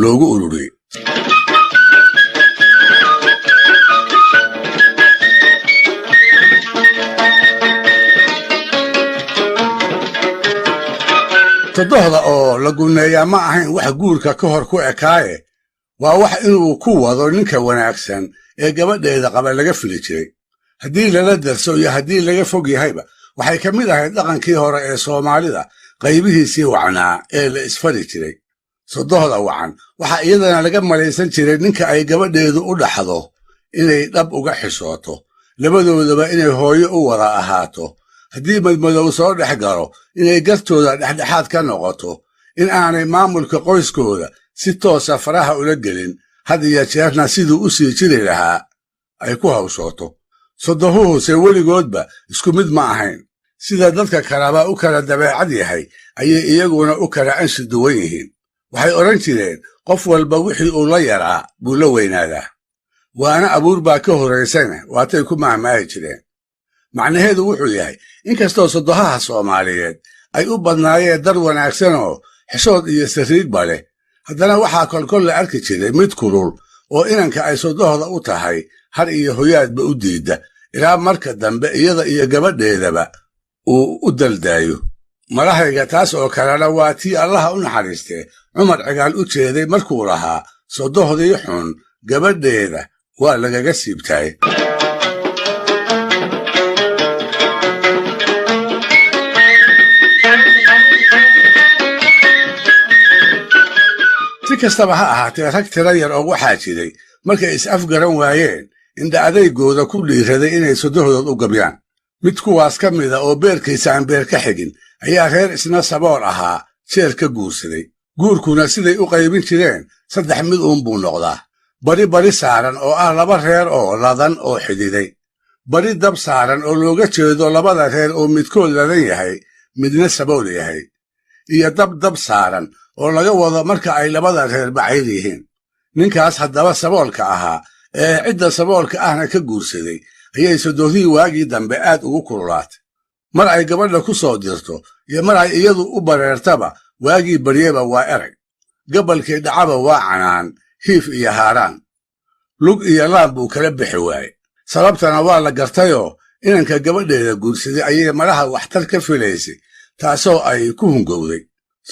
loogu ururiyey. sodohda oo la guneeyaa ma ahayn wax guurka ka hor ku ekaaye waa wax inuu ku wado ninka wanaagsan ee gabadheeda qaba laga fili jiray. haddii lala darso iyo haddii laga fog yahayba waxay ka mid ahayd dhaqankii hore ee soomaalida qaybihiisii wacnaa ee la isfari jiray. sodohda wacan waxaa iyadana laga malaysan jiray ninka ay gabadheedu u dhaxdo inay dhab uga xishooto, labadoodaba inay hooyo u wada ahaato, haddii madmadow soo dhex galo inay gartooda dhexdhexaad ka noqoto, in aanay maamulka qoyskooda si toosa faraha ula gelin, had iyo jeerna siduu u sii jiri lahaa ay ku hawshooto. sodohuhuse weligoodba isku mid ma ahayn. sida dadka kalaba u kala dabeecad yahay ayay iyaguna u kala anshi duwan yihiin. waxay odhan jireen qof walba wixii uu la yaraa buu la weynaadaa, waana abuur baa ka horaysana waatay ku mahmaahi jireen. macnaheedu wuxuu yahay inkastoo sodohaha soomaaliyeed ay u badnaayeen dar wanaagsanoo xishood iyo sariigba leh, haddana waxaa kolkol la arki jiray mid kulul oo inanka ay sodohda u tahay har iyo hoyaadba u diidda, ilaa marka dambe iyada iyo gabadheedaba uu u daldaayo. malahayga taas oo kalena waa tii allaha u naxariistee cumar cigaal u jeeday markuu lahaa sodohdii xun gabadheeda waa lagaga siibtaay. si kastaba ha ahaatee rag tira yar oo waxaa jiray markay is-afgaran waayeen indha adaygooda ku dhiiraday inay sodohdood u gabyaan. mid kuwaas ka mida oo beerkiisa aan beer ka xigin ayaa reer isna sabool ahaa jeer ka guursaday. guurkuna siday u qaybin jireen 3 mid uunbuu noqdaa: bari saaran oo ah 2 reer oo ladan oo xididay, bari dab saaran oo looga jeedo 2 reer oo midkood ladan yahay midna sabool yahay, iyo dab saaran oo laga wado marka ay 2 reer bacayl yihiin. ninkaas haddaba saboolka ahaa ee cidda saboolka ahna ka guursaday ayay sodohdii waagii dambe aad ugu kululaatay. mar ay gabadha ku soo dirto iyo mar ay iyadu u bareertaba waagii baryeba waa erag, gabalkii dhacaba waa canaan, hiif iyo haaraan. lug iyo laan buu kala bixi waaye. sababtana waa la gartayoo inanka gabadheeda guursaday ayay malaha waxtar ka filaysay, taasoo ay ku hungowday.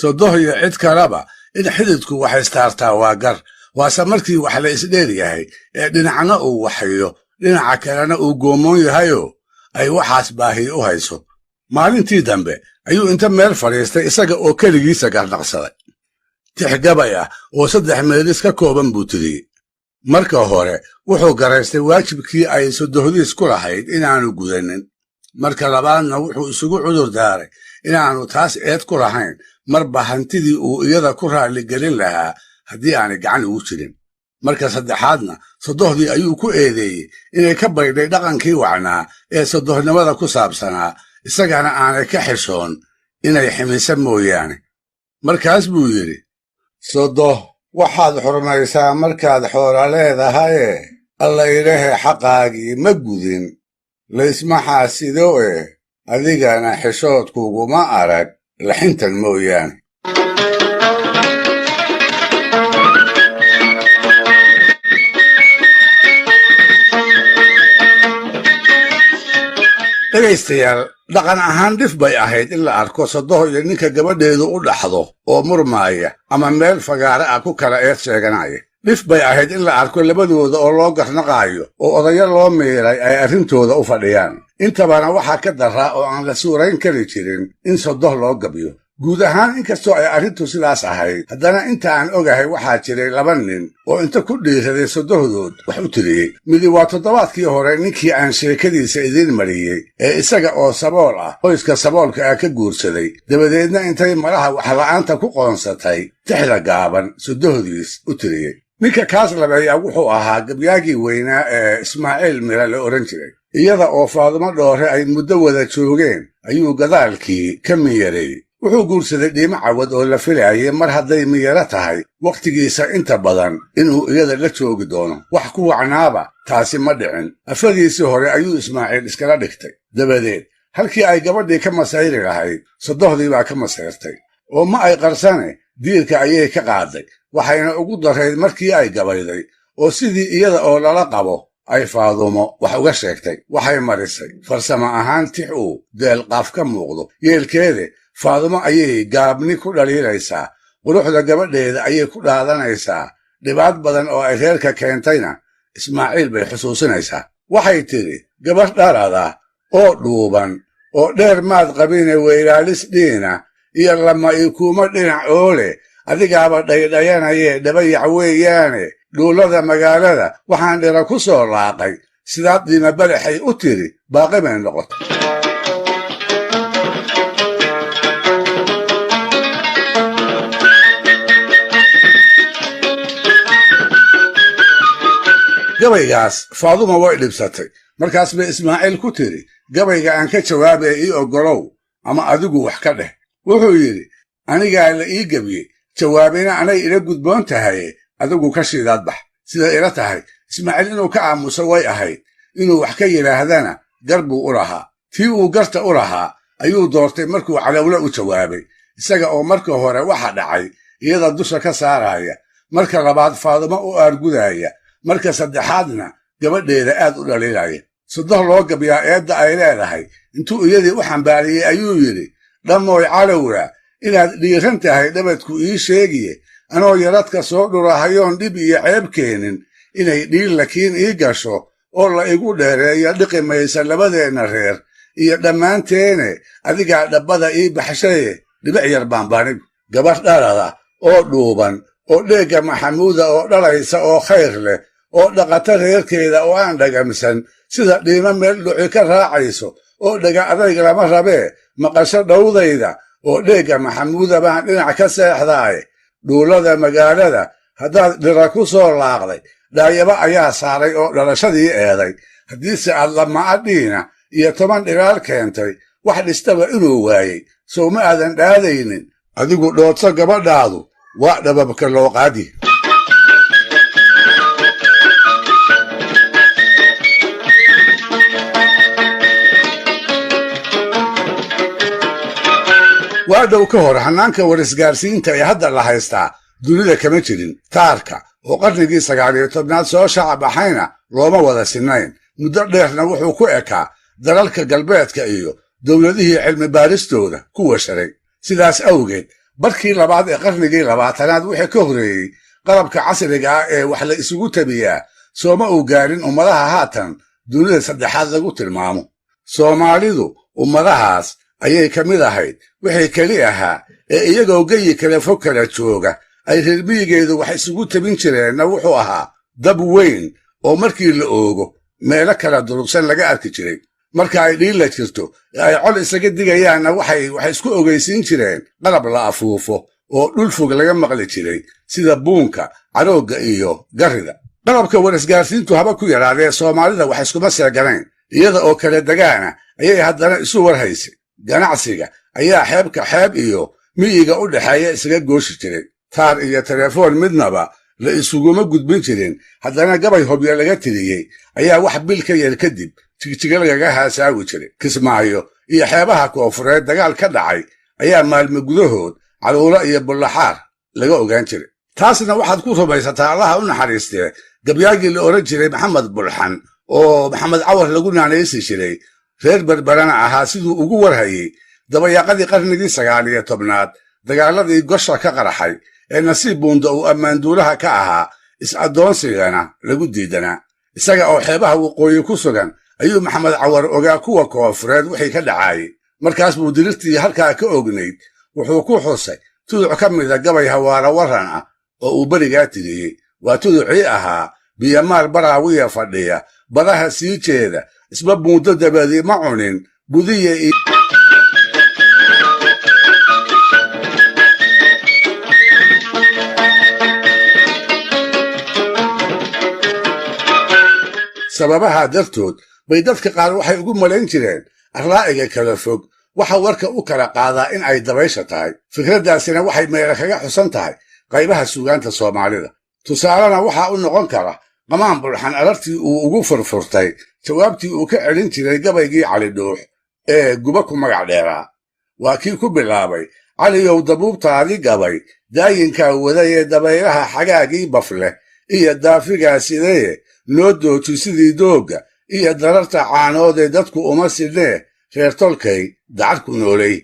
sodoh iyo cid kaleba in xididku waxaystaartaa waa gar, waase markii wax la isdheer yahay ee dhinacna uu waxayo dhinaca kalena uu goomoon yahayoo ay waxaas baahi u hayso. maalintii dambe ayuu inta meel fadhiistay isaga oo keligiisa garnaqsaday. tix gabay ah oo 3 meelis ka kooban buu tiriyey. marka hore wuxuu garaystay waajibkii ay sodohdiis ku lahayd inaanu gudanin. marka labaadna wuxuu isugu cudur daaray inaanu taas eed ku lahayn, marba hantidii uu iyada ku raalligelin lahaa haddii aanay gacan ugu jirin. marka saddexaadna sodohdii ayuu ku eedeeyey inay ka baydhay dhaqankii wacnaa ee sodohnimada ku saabsanaa, isagana aanay ka xishoon inay ximisa mooyaane. markaas buu yidhi, sodoh waxaad xurmaysaa markaad xoola leedahaye alla ilahe xaqaagii ma gudin, laysma xaasido adigana xishoodkuguma arag laxintan mooyaane. dhegaystayaal, dhaqan ahaan dhif bay ahayd in la arko sodoh iyo ninka gabadheedu u dhaxdo oo murmaaya ama meel fagaare ah ku kala eed sheeganaya. dhif bay ahayd in la arko labadooda oo loo garnaqaayo oo odayo loo miiray ay arrintooda u fadhiyaan. intabana waxaa ka daraa oo aan la suurayn kari jirin in sodoh loo gabyo. guud ahaan inkastoo ay arrintu sidaas ahayd, haddana inta aan ogahay waxaa jiray 2 nin oo inta ku dhiiraday sodohdood wax u tiriyey. midi waa toddobaadkii hore ninkii aan sheekadiisa idiin mariyey ee isaga oo sabool ah qoyska saboolka ah ka guursaday, dabadeedna intay malaha waxla'aanta ku qoonsatay tixda gaaban sodohdiis u tiriyey. ninka kaas labeeyaa wuxuu ahaa gabyaagii weynaa ee ismaaciil mira la odhan jiray. iyada oo Faadumo Dhoore ay muddo wada joogeen ayuu gadaalkii ka miyareeyey. wuxuu guursaday dhiimo cawad oo la filayay mar hadday miyaro tahay wakhtigiisa inta badan inuu iyada la joogi doono. wax ku wacnaaba taasi ma dhicin. afadiisii hore ayuu Ismaaciil iskala dhigtay. dabadeed halkii ay gabadhii ka masayri lahayd, sodohdii baa ka masayrtay oo ma ay qarsane diirka ayay ka qaaday. waxayna ugu darayd markii ay gabayday oo sidii iyada oo lala qabo ay Faadumo wax uga sheegtay. waxay marisay farsamo ahaan tix uu deelqaaf ka muuqdo. yeelkeede Faadumo ayay gaabni ku dhaliilaysaa, quruxda gabadheeda ayay ku dhaadanaysaa, dhibaat badan oo ay reerka keentayna Ismaaciil bay xusuusinaysaa. waxay tidhi gabadh dhalada oo dhuuban oo dheer maad qabine weylaalis dhiina iyo lama ikuuma dhinac oo leh adigaaba dhaydhayanayee dhabayac weeyaane dhuullada magaalada waxaan dhira ku soo laaqay sidaad dhiima badaxay u tidhi baaqi bay noqotay gabaygaas faaduma way dhibsatay markaas bay ismaaciil ku tidhi gabayga aan ka jawaabee ii oggolow ama adigu wax ka dheh wuxuu yidhi anigaa la ii gebiyey jawaabina anay ila gudboon tahaye adigu ka shiidaad bax sida ila tahay ismaaciil inuu ka aamuso way ahayd inuu wax ka yidhaahdana gar buu u lahaa tii uu garta u lahaa ayuu doortay markuu calowle u jawaabay isaga oo marka hore waxa dhacay iyada dusha ka saaraya marka labaad faadumo u aargudaya marka saddexaadna gabadheeda aad u dhaliilaya sodoh loo gabyaa eedda ay leedahay intuu iyadii u xambaariyey ayuu yidhi dhammooy calowla inaad dhiiran tahay dhabadku ii sheegiye anoo yaradka soo dhurahayoon dhib iyo ceeb keenin inay dhiil lakiin ii gasho oo la igu dheereeyo dhiqi maysa labadeenna reer iyo dhammaanteene adigaa dhabbada ii baxshaye dhibic yar baanbanigu gabadh dhalada oo dhuuban oo dheegga maxamuuda oo dhalaysa oo khayr leh oo dhaqata reerkeeda oo aan dhagamsan sida dhiimo meel dhuci ka raacayso oo dhaga adayg lama rabee maqasho dhowdayda oo dheegga maxamuuda baan dhinac ka seexdaaye dhuullada magaalada haddaad dhira ku soo laaqday dhaayaba ayaa saaray oo dhalashadii eeday haddiise aad lama'adhiina iyo 10 dhigaal keentay wax dhistaba inuu waayey sow ma aadan dhaadaynin adigu dhoodso gabadhaadu waa dhababka loo qaadi waa dhow ka hor hannaanka warisgaarsiinta ee hadda la haystaa dunida kama jirin taarka oo qarnigii 19aad soo shacab ahayna looma wada sinnayn muddo dheerna wuxuu ku ekaa dalalka galbeedka iyo dowladihii cilmi baaristooda ku washaray sidaas awgeed barkii labaad ee qarnigii 20aad wixii ka horeeyey qalabka casriga ah ee wax la isugu tabiyaa sooma uu gaarin ummadaha haatan dunida saddexaad lagu tilmaamo soomaalidu ummadahaas ayay ka mid ahayd wixii keli ahaa ee iyagoo geyi kale fog kala jooga ay reer miyigeedu wax isugu tabin jireenna wuxuu ahaa dab weyn oo markii la oogo meelo kala durugsan laga arki jiray marka ay dhiilla jirto ee ay col isaga digayaanna waxay isku ogeysiin jireen qalab la afuufo oo dhul fog laga maqli jiray sida buunka caroogga iyo garrida qalabka warisgaarsiintu haba ku yaraadee soomaalida wax iskuma seeganayn iyada oo kala degaana ayay haddana isu warhaysay ganacsiga ayaa xeebka xeeb iyo miyiga u dhexeeya isaga gooshi jiray taar iyo telefoon midnaba la isuguma gudbin jirin haddana gabay hobyo laga tiriyey ayaa wax bil ka yar kadib jigjiga lagaga haasaawi jiray kismaayo iyo xeebaha koofureed dagaal ka dhacay ayaa maalmo gudahood caluulo iyo bullaxaar laga ogaan jiray taasna waxaad ku rumaysataa allaha u naxariistee gabyaagii la odhan jiray maxamed bulxan oo maxamed cawar lagu naanaysi jiray reer berberana ahaa siduu ugu warhayey dabayaaqadii qarnigii 19aad dagaaladii gosha ka qarxay ee nasiib buunda uu ammaanduulaha ka ahaa is-addoonsigana lagu diidanaa isaga oo xeebaha waqooyi ku sugan ayuu maxamed cawar ogaa kuwa koofureed wixii ka dhacaayey markaas buu dirirtii halkaa ka ognayd wuxuu ku xusay tuduc ka mida gabay hawaara waran ah oo uu berigaa tiriyey waa tuducii ahaa biyamaal baraawiya fadhiya badaha sii jeeda isba buundo dabadii ma cunin budiya sababaha dartood bay dadka qaar waxay ugu malayn jireen arlaa'iga kala fog waxa warka u kala qaadaa in ay dabaysha tahay fikraddaasina waxay meelo kaga xusan tahay qaybaha suugaanta soomaalida tusaalena waxaa u noqon kara qamaan bulxan alartii uu ugu furfurtay jawaabtii uu ka celin jiray gabaygii cali dhuux ee guba ku magac dheeraa waa kii ku bilaabay caliyow dabuubtaadii gabay daayinkaa waday ee dabaylaha xagaagii bafleh iyo daafigaa sidee loo dooji sidii doogga iyo dararta caanood ee dadku uma sidnee reer tolkay dacad ku noolay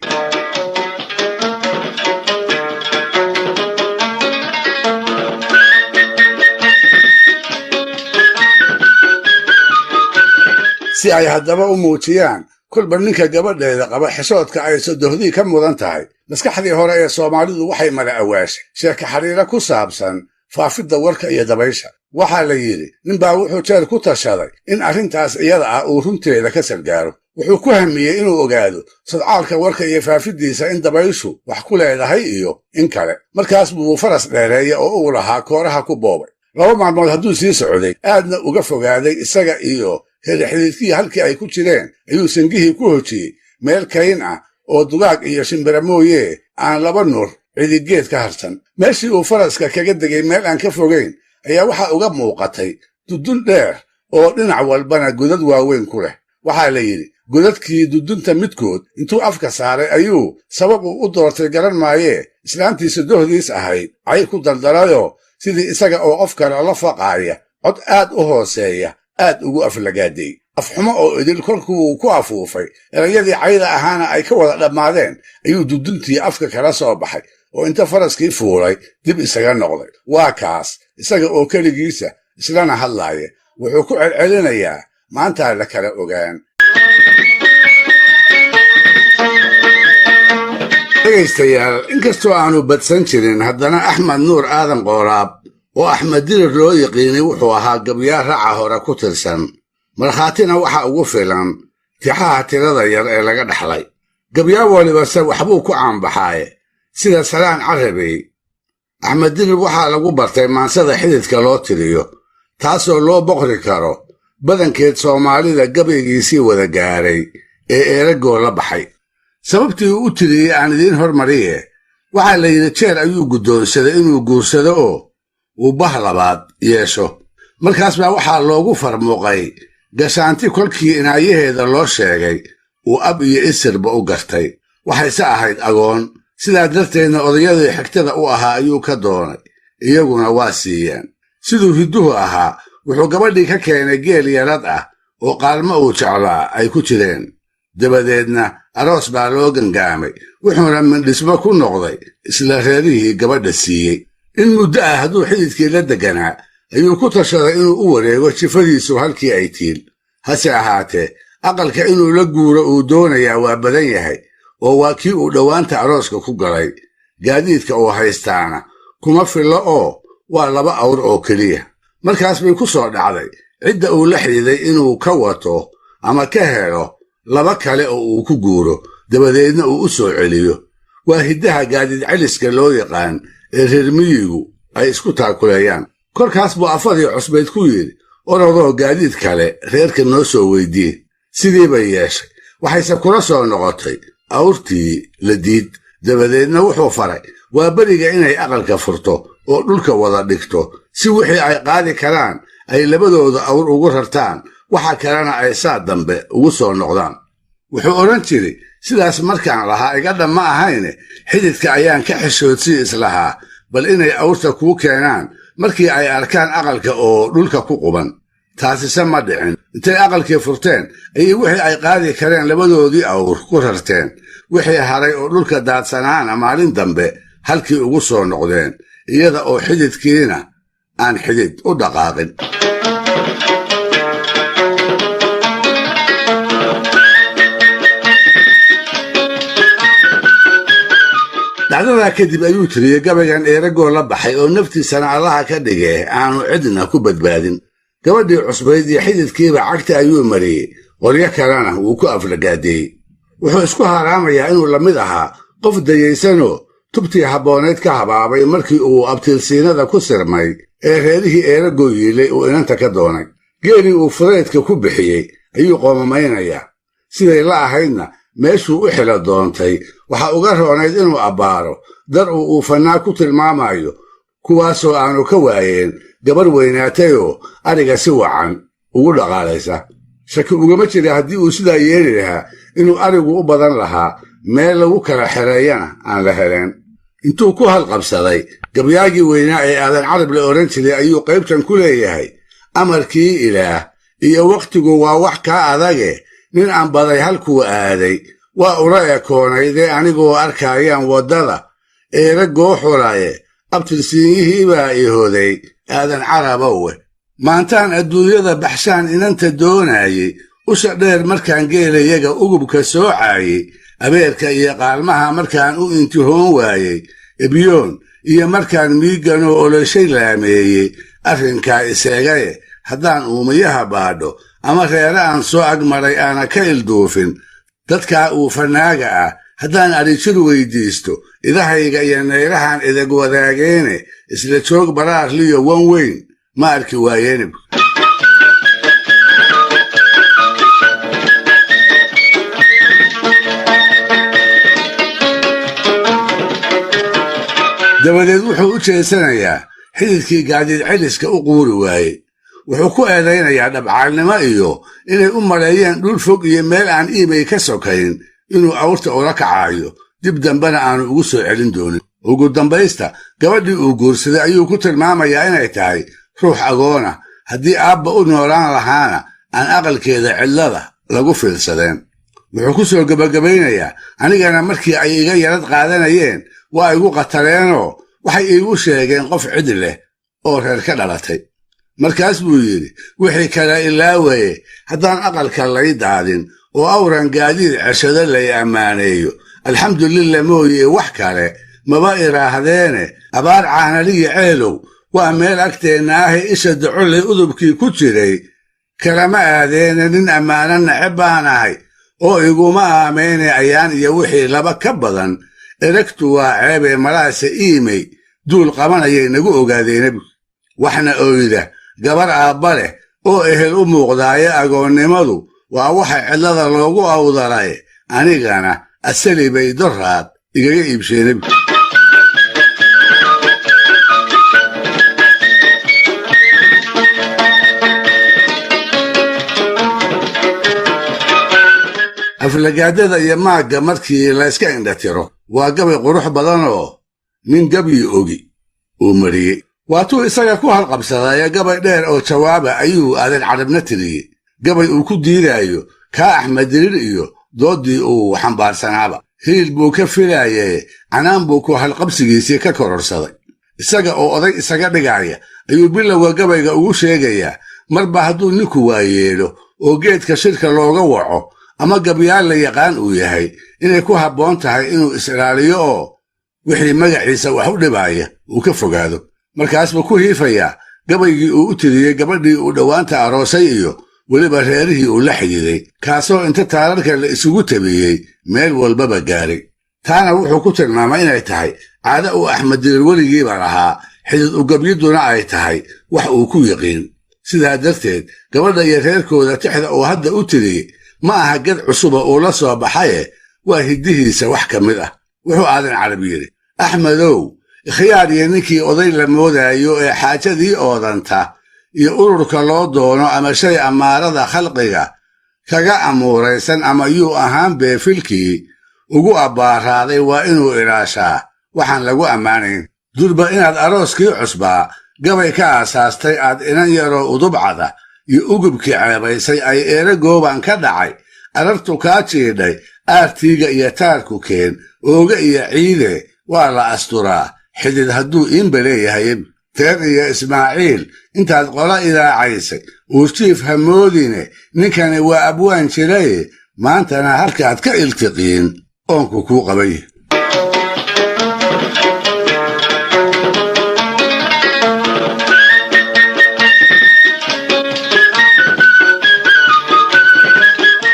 si ay haddaba u muujiyaan kolba ninka gabadheeda qaba xishoodka ay sodohdii ka mudan tahay. maskaxdii hore ee Soomaalidu waxay mala awaashay sheeko xiriira ku saabsan faafidda warka iyo dabaysha. waxaa la yidhi ninbaa wuxuu jeer ku tashaday in arrintaas iyada ah uu runteeda ka sargaaro. wuxuu ku hamiyey inuu ogaado sadcaalka warka iyo faafidiisa in dabayshu wax ku leedahay iyo in kale. markaas buu faras dheereeya oo uu lahaa kooraha ku boobay. 2 maalmood hadduu sii socday aadna uga fogaaday isaga iyo xididkii halkii ay ku jireen ayuu sangihii ku hojiyey meel kayn ah oo dugaag iyo shimbira mooye aan 2 nuur cidigeed ka harsan. meeshii uu faraska kaga degay meel aan ka fogayn ayaa waxaa uga muuqatay dudun dheer oo dhinac walbana godad waaweyn ku leh. waxaa la yidhi godadkii dudunta midkood intuu afka saaray ayuu sabab uu u doortay garan maayee islaantii sodohdiis ahayd cay ku daldalayoo sidii isaga oo qof kale la faqaaya cod aad u hooseeya aad ugu aflagaaday. afxumo oo idil kolkuu ku afuufay erayadii cayda ahaana ay ka wada dhammaadeen ayuu duduntii afka kala soo baxay oo inta faraskii fuulay dib isaga noqday. waa kaas isaga oo keligiisa islana hadlaaya wuxuu ku celcelinayaa maantaa la kala ogaan. dhegaystayaal, inkastoo aanu badsan jirin haddana Axmed Nuur Aadan Qooraab oo Axmed Dirir loo yaqiinay wuxuu ahaa gabyaar raca hore ku tirsan. markhaatina waxa ugu filan tixaha tirada yar ee laga dhaxlay. gabyaar walibase waxbuu ku caanbaxaaye sida Salaan Carabey. Axmed Dirir waxaa lagu bartay maansada xididka loo tiriyo taasoo loo boqri karo badankeed Soomaalida gabaygiisii wada gaaray ee Eeragoo la baxay. sababtii uu u tiriyey aan idiin hormariye waxaa la yidhi jeer ayuu guddoonsaday inuu guursado oo uu bah labaad yeesho. markaas baa waxaa loogu farmuuqay gashaanti kolkii inaayaheeda loo sheegay uu ab iyo isirba u gartay. waxayse ahayd agoon, sidaa darteedna odayadii xigtada u ahaa ayuu ka doonay, iyaguna waa siiyeen. siduu hidduhu ahaa wuxuu gabadhii ka keenay geel yarad ah oo qaalmo uu jeclaa ay ku jireen. dabadeedna aroos baa loo gangaamay, wuxuuna mindhismo ku noqday isla reerihii gabadha siiyey. in muddo ah hadduu xididkii la deganaa ayuu ku tashaday inuu u wareego jifadiisu halkii ay tiil. hase ahaatee aqalka inuu la guuro uu doonayaa waa badan yahay oo waa kii uu dhowaanta arooska ku galay. gaadiidka uu haystaana kuma fillo oo waa 2 awr oo keliya. markaas bay ku soo dhacday cidda uu la xididay inuu ka wato ama ka helo 2 kale oo uu ku guuro dabadeedna uu u soo celiyo. waa hiddaha gaadiid celiska loo yaqaan ee reer miyigu ay isku taakuleeyaan. korkaas buu afadii cusbayd ku yidhi orodoo gaadiid kale reerka noo soo weyddiye. sidii bay yeeshay, waxayse kula soo noqotay awrtii la diid. dabadeedna wuxuu faray waa beriga inay aqalka furto oo dhulka wada dhigto si wixii ay qaadi karaan ay labadooda awr ugu rartaan, waxa kalena ay saa dambe ugu soo noqdaan. wuxuu odhan jiray sidaas markaan lahaa iga dhamma ahayne xididka ayaan ka xishoodsii islahaa bal inay awrta kuu keenaan markii ay arkaan aqalka oo dhulka ku quban. taasise ma dhicin. intay aqalkii furteen ayay wixii ay qaadi kareen labadoodii awr ku rarteen. wixii haray oo dhulka daadsanaana maalin dambe halkii ugu soo noqdeen, iyada oo xididkiina aan xidid u dhaqaaqin. dhacdadaa kadib ayuu tiriyey gabaygan Eeragoo la baxay oo naftiisana allaha ka dhigee aanu cidna ku badbaadin. gabadhii cusbayd iyo xididkiiba cagta ayuu mariyey, qoryo kalena wuu ku aflagaadeeyey. wuxuu isku haraamayaa inuu la mid ahaa qof dayaysanoo tubtii habboonayd ka habaabay markii uu abtiilsiinada ku sirmay ee reerihii Eeragoo yiilay uu inanta ka doonay. geelii uu fudaydka ku bixiyey ayuu qoomamaynayaa. siday la ahaydna meeshuu u xilo doontay waxa uga roonayd inuu abbaaro dar uu fannaa ku tilmaamayo, kuwaasoo aanu ka waayeen gabar weynaatayoo ariga si wacan ugu dhaqaalaysa. shaki ugama jira haddii uu sidaa yeeli lahaa inuu arigu u badan lahaa, meel lagu kala xereeyana aan la heleen. intuu ku halqabsaday gabyaagii weynaa ee Aadan Carab la odhan jiray ayuu qaybtan ku leeyahay: amarkii ilaah iyo wakhtigu waa wax kaa adage, nin aan baday halkuu aaday waa ula ekoonaydee anigoo arkaayaan waddada Eeragoo xulaye abtirsiinyihii baa i hoday Aadan Carabowe. maantaan adduunyada baxshaan inanta doonayey usha dheer markaan geelayaga ugubka soocayey abeerka iyo qaalmaha markaan u intihoon waayey ebyoon iyo markaan miiganoo oloshay laameeyey arrinkaa iseegaye haddaan uumiyaha baadho ama reere aan soo agmaray aana ka ilduufin dadkaa uu fanaaga ah haddaan adhijir weydiisto idahayga iyo nayrahan idag wadaageene isla joog baraarliyo wan weyn ma arki waayeenib dabadeed wuxuu u jeesanayaa xididkii gaadiid celiska u quuri waayey wuxuu ku eedaynayaa dhabcaalnimo iyo inay u maleeyeen dhul fog iyo meel aan iibay ka sokayn inuu awrta ula kacaayo dib dambena aanu ugu soo celin doonin ugu dambaysta gabadhii uu guursaday ayuu ku tilmaamayaa inay tahay ruux agoona haddii aabba u noolaan lahaana aan aqalkeeda cidlada lagu fiilsadeen wuxuu ku soo gebagabaynayaa anigana markii ay iga yarad qaadanayeen waa igu qatareenoo waxay iigu sheegeen qof cid leh oo reer ka dhalatay markaas buu yidhi wixii kale ilaawaye haddaan aqalka lay daadin oo awran gaadiid ceshado lay ammaaneeyo alxamdulillah mooye wax kale maba idhaahdeene abaar caanaliya ceelow waa meel agteenna ahe isha dacoley udubkii ku jiray kalama aadeene nin ammaano neceb baan ahay oo iguma aameyne ayaan iyo wixii laba ka badan eragtu waa ceebee malaase iimey duul qabanayay nagu ogaadeenabi waxna oyda gabar aabba leh oo ehel u muuqdaaye agoonnimadu waa waxa cidlada loogu awdaray anigana asali bay doraad igaga iibsheenabi aflagaadada iyo maagga markii layska indhatiro waa gabay qurux badanoo nin gabyi ogi uu mariyey waatuu isaga ku halqabsadaya gabay dheer oo jawaaba ayuu aadan carabna tiriyey gabay uu ku diidaayo kaa axmed dirir iyo dooddii uu xambaarsanaaba hiil buu ka filaayee canaan buu ku halqabsigiisii ka kororsaday isaga oo oday isaga dhigaaya ayuu bilowga gabayga ugu sheegayaa marba hadduu ninku waayeelo oo geedka shirka looga waco ama gabyaal la yaqaan uu yahay inay ku habboon tahay inuu is-ilaaliyo oo wixii magaciisa wax u dhibaaya uu ka fogaado markaas buu ku hiifayaa gabaygii uu u tiriyey gabadhii uu dhowaanta aroosay iyo weliba reerihii uu la xidhiiday kaasoo inta taararka la isugu tabiyey meel walbaba gaaray taana wuxuu ku tilmaamay inay tahay caado uu axmed dirir weligiiba lahaa xidid ugabyaduna ay tahay wax uu ku yiqiin sidaa darteed gabadha iyo reerkooda tixda uu hadda u tiriyey ma aha gad cusuba uu la soo baxaye waa hiddihiisa wax ka mid ah wuxuu aadan carab yidhi axmedow ikhyaar iyo ninkii oday la moodaayo ee xaajadii oodanta iyo ururka loo doono ama shay ammaarada khalqiga kaga amuuraysan ama yuu ahaan beefilkii ugu abbaaraaday waa inuu ilaashaa waxaan lagu ammaanayn durba inaad arooskii cusbaa gabay ka aasaastay aad inan yaroo udubcada iyo ugubkii ceebaysay ay eera gooban ka dhacay arartu kaa jiidhay aartiiga iyo taarku keen ooga iyo ciide waa la asturaa xidid hadduu iinba leeyahay teer iyo ismaaciil intaad qola idaacaysay uurjiif hamoodine ninkani waa abwaan jiraye maantana halkaad ka iltiqiin oonku kuu qabay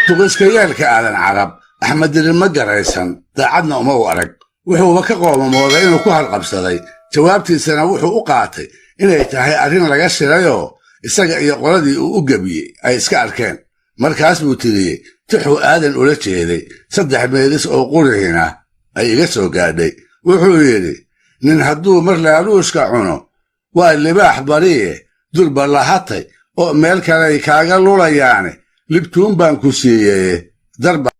tuqiskayaalka aadan carab axmed dirir ma garaysan daacadna uma u arag wuxuuba ka qoomamooday inuu ku halqabsaday jawaabtiisana wuxuu u qaatay inay tahay arrin laga shirayoo isaga iyo qoladii uu u gebiyey ay iska arkeen markaas buu tiriyey tixuu aadan ula jeeday 3 meelis oo qurihina ay iga soo gaadhay wuxuu yidhi nin hadduu mar laaluushka cuno waa libaax bariye durba lahatay oo meel kaley kaaga lulayaane libtuun baan ku siiyey darba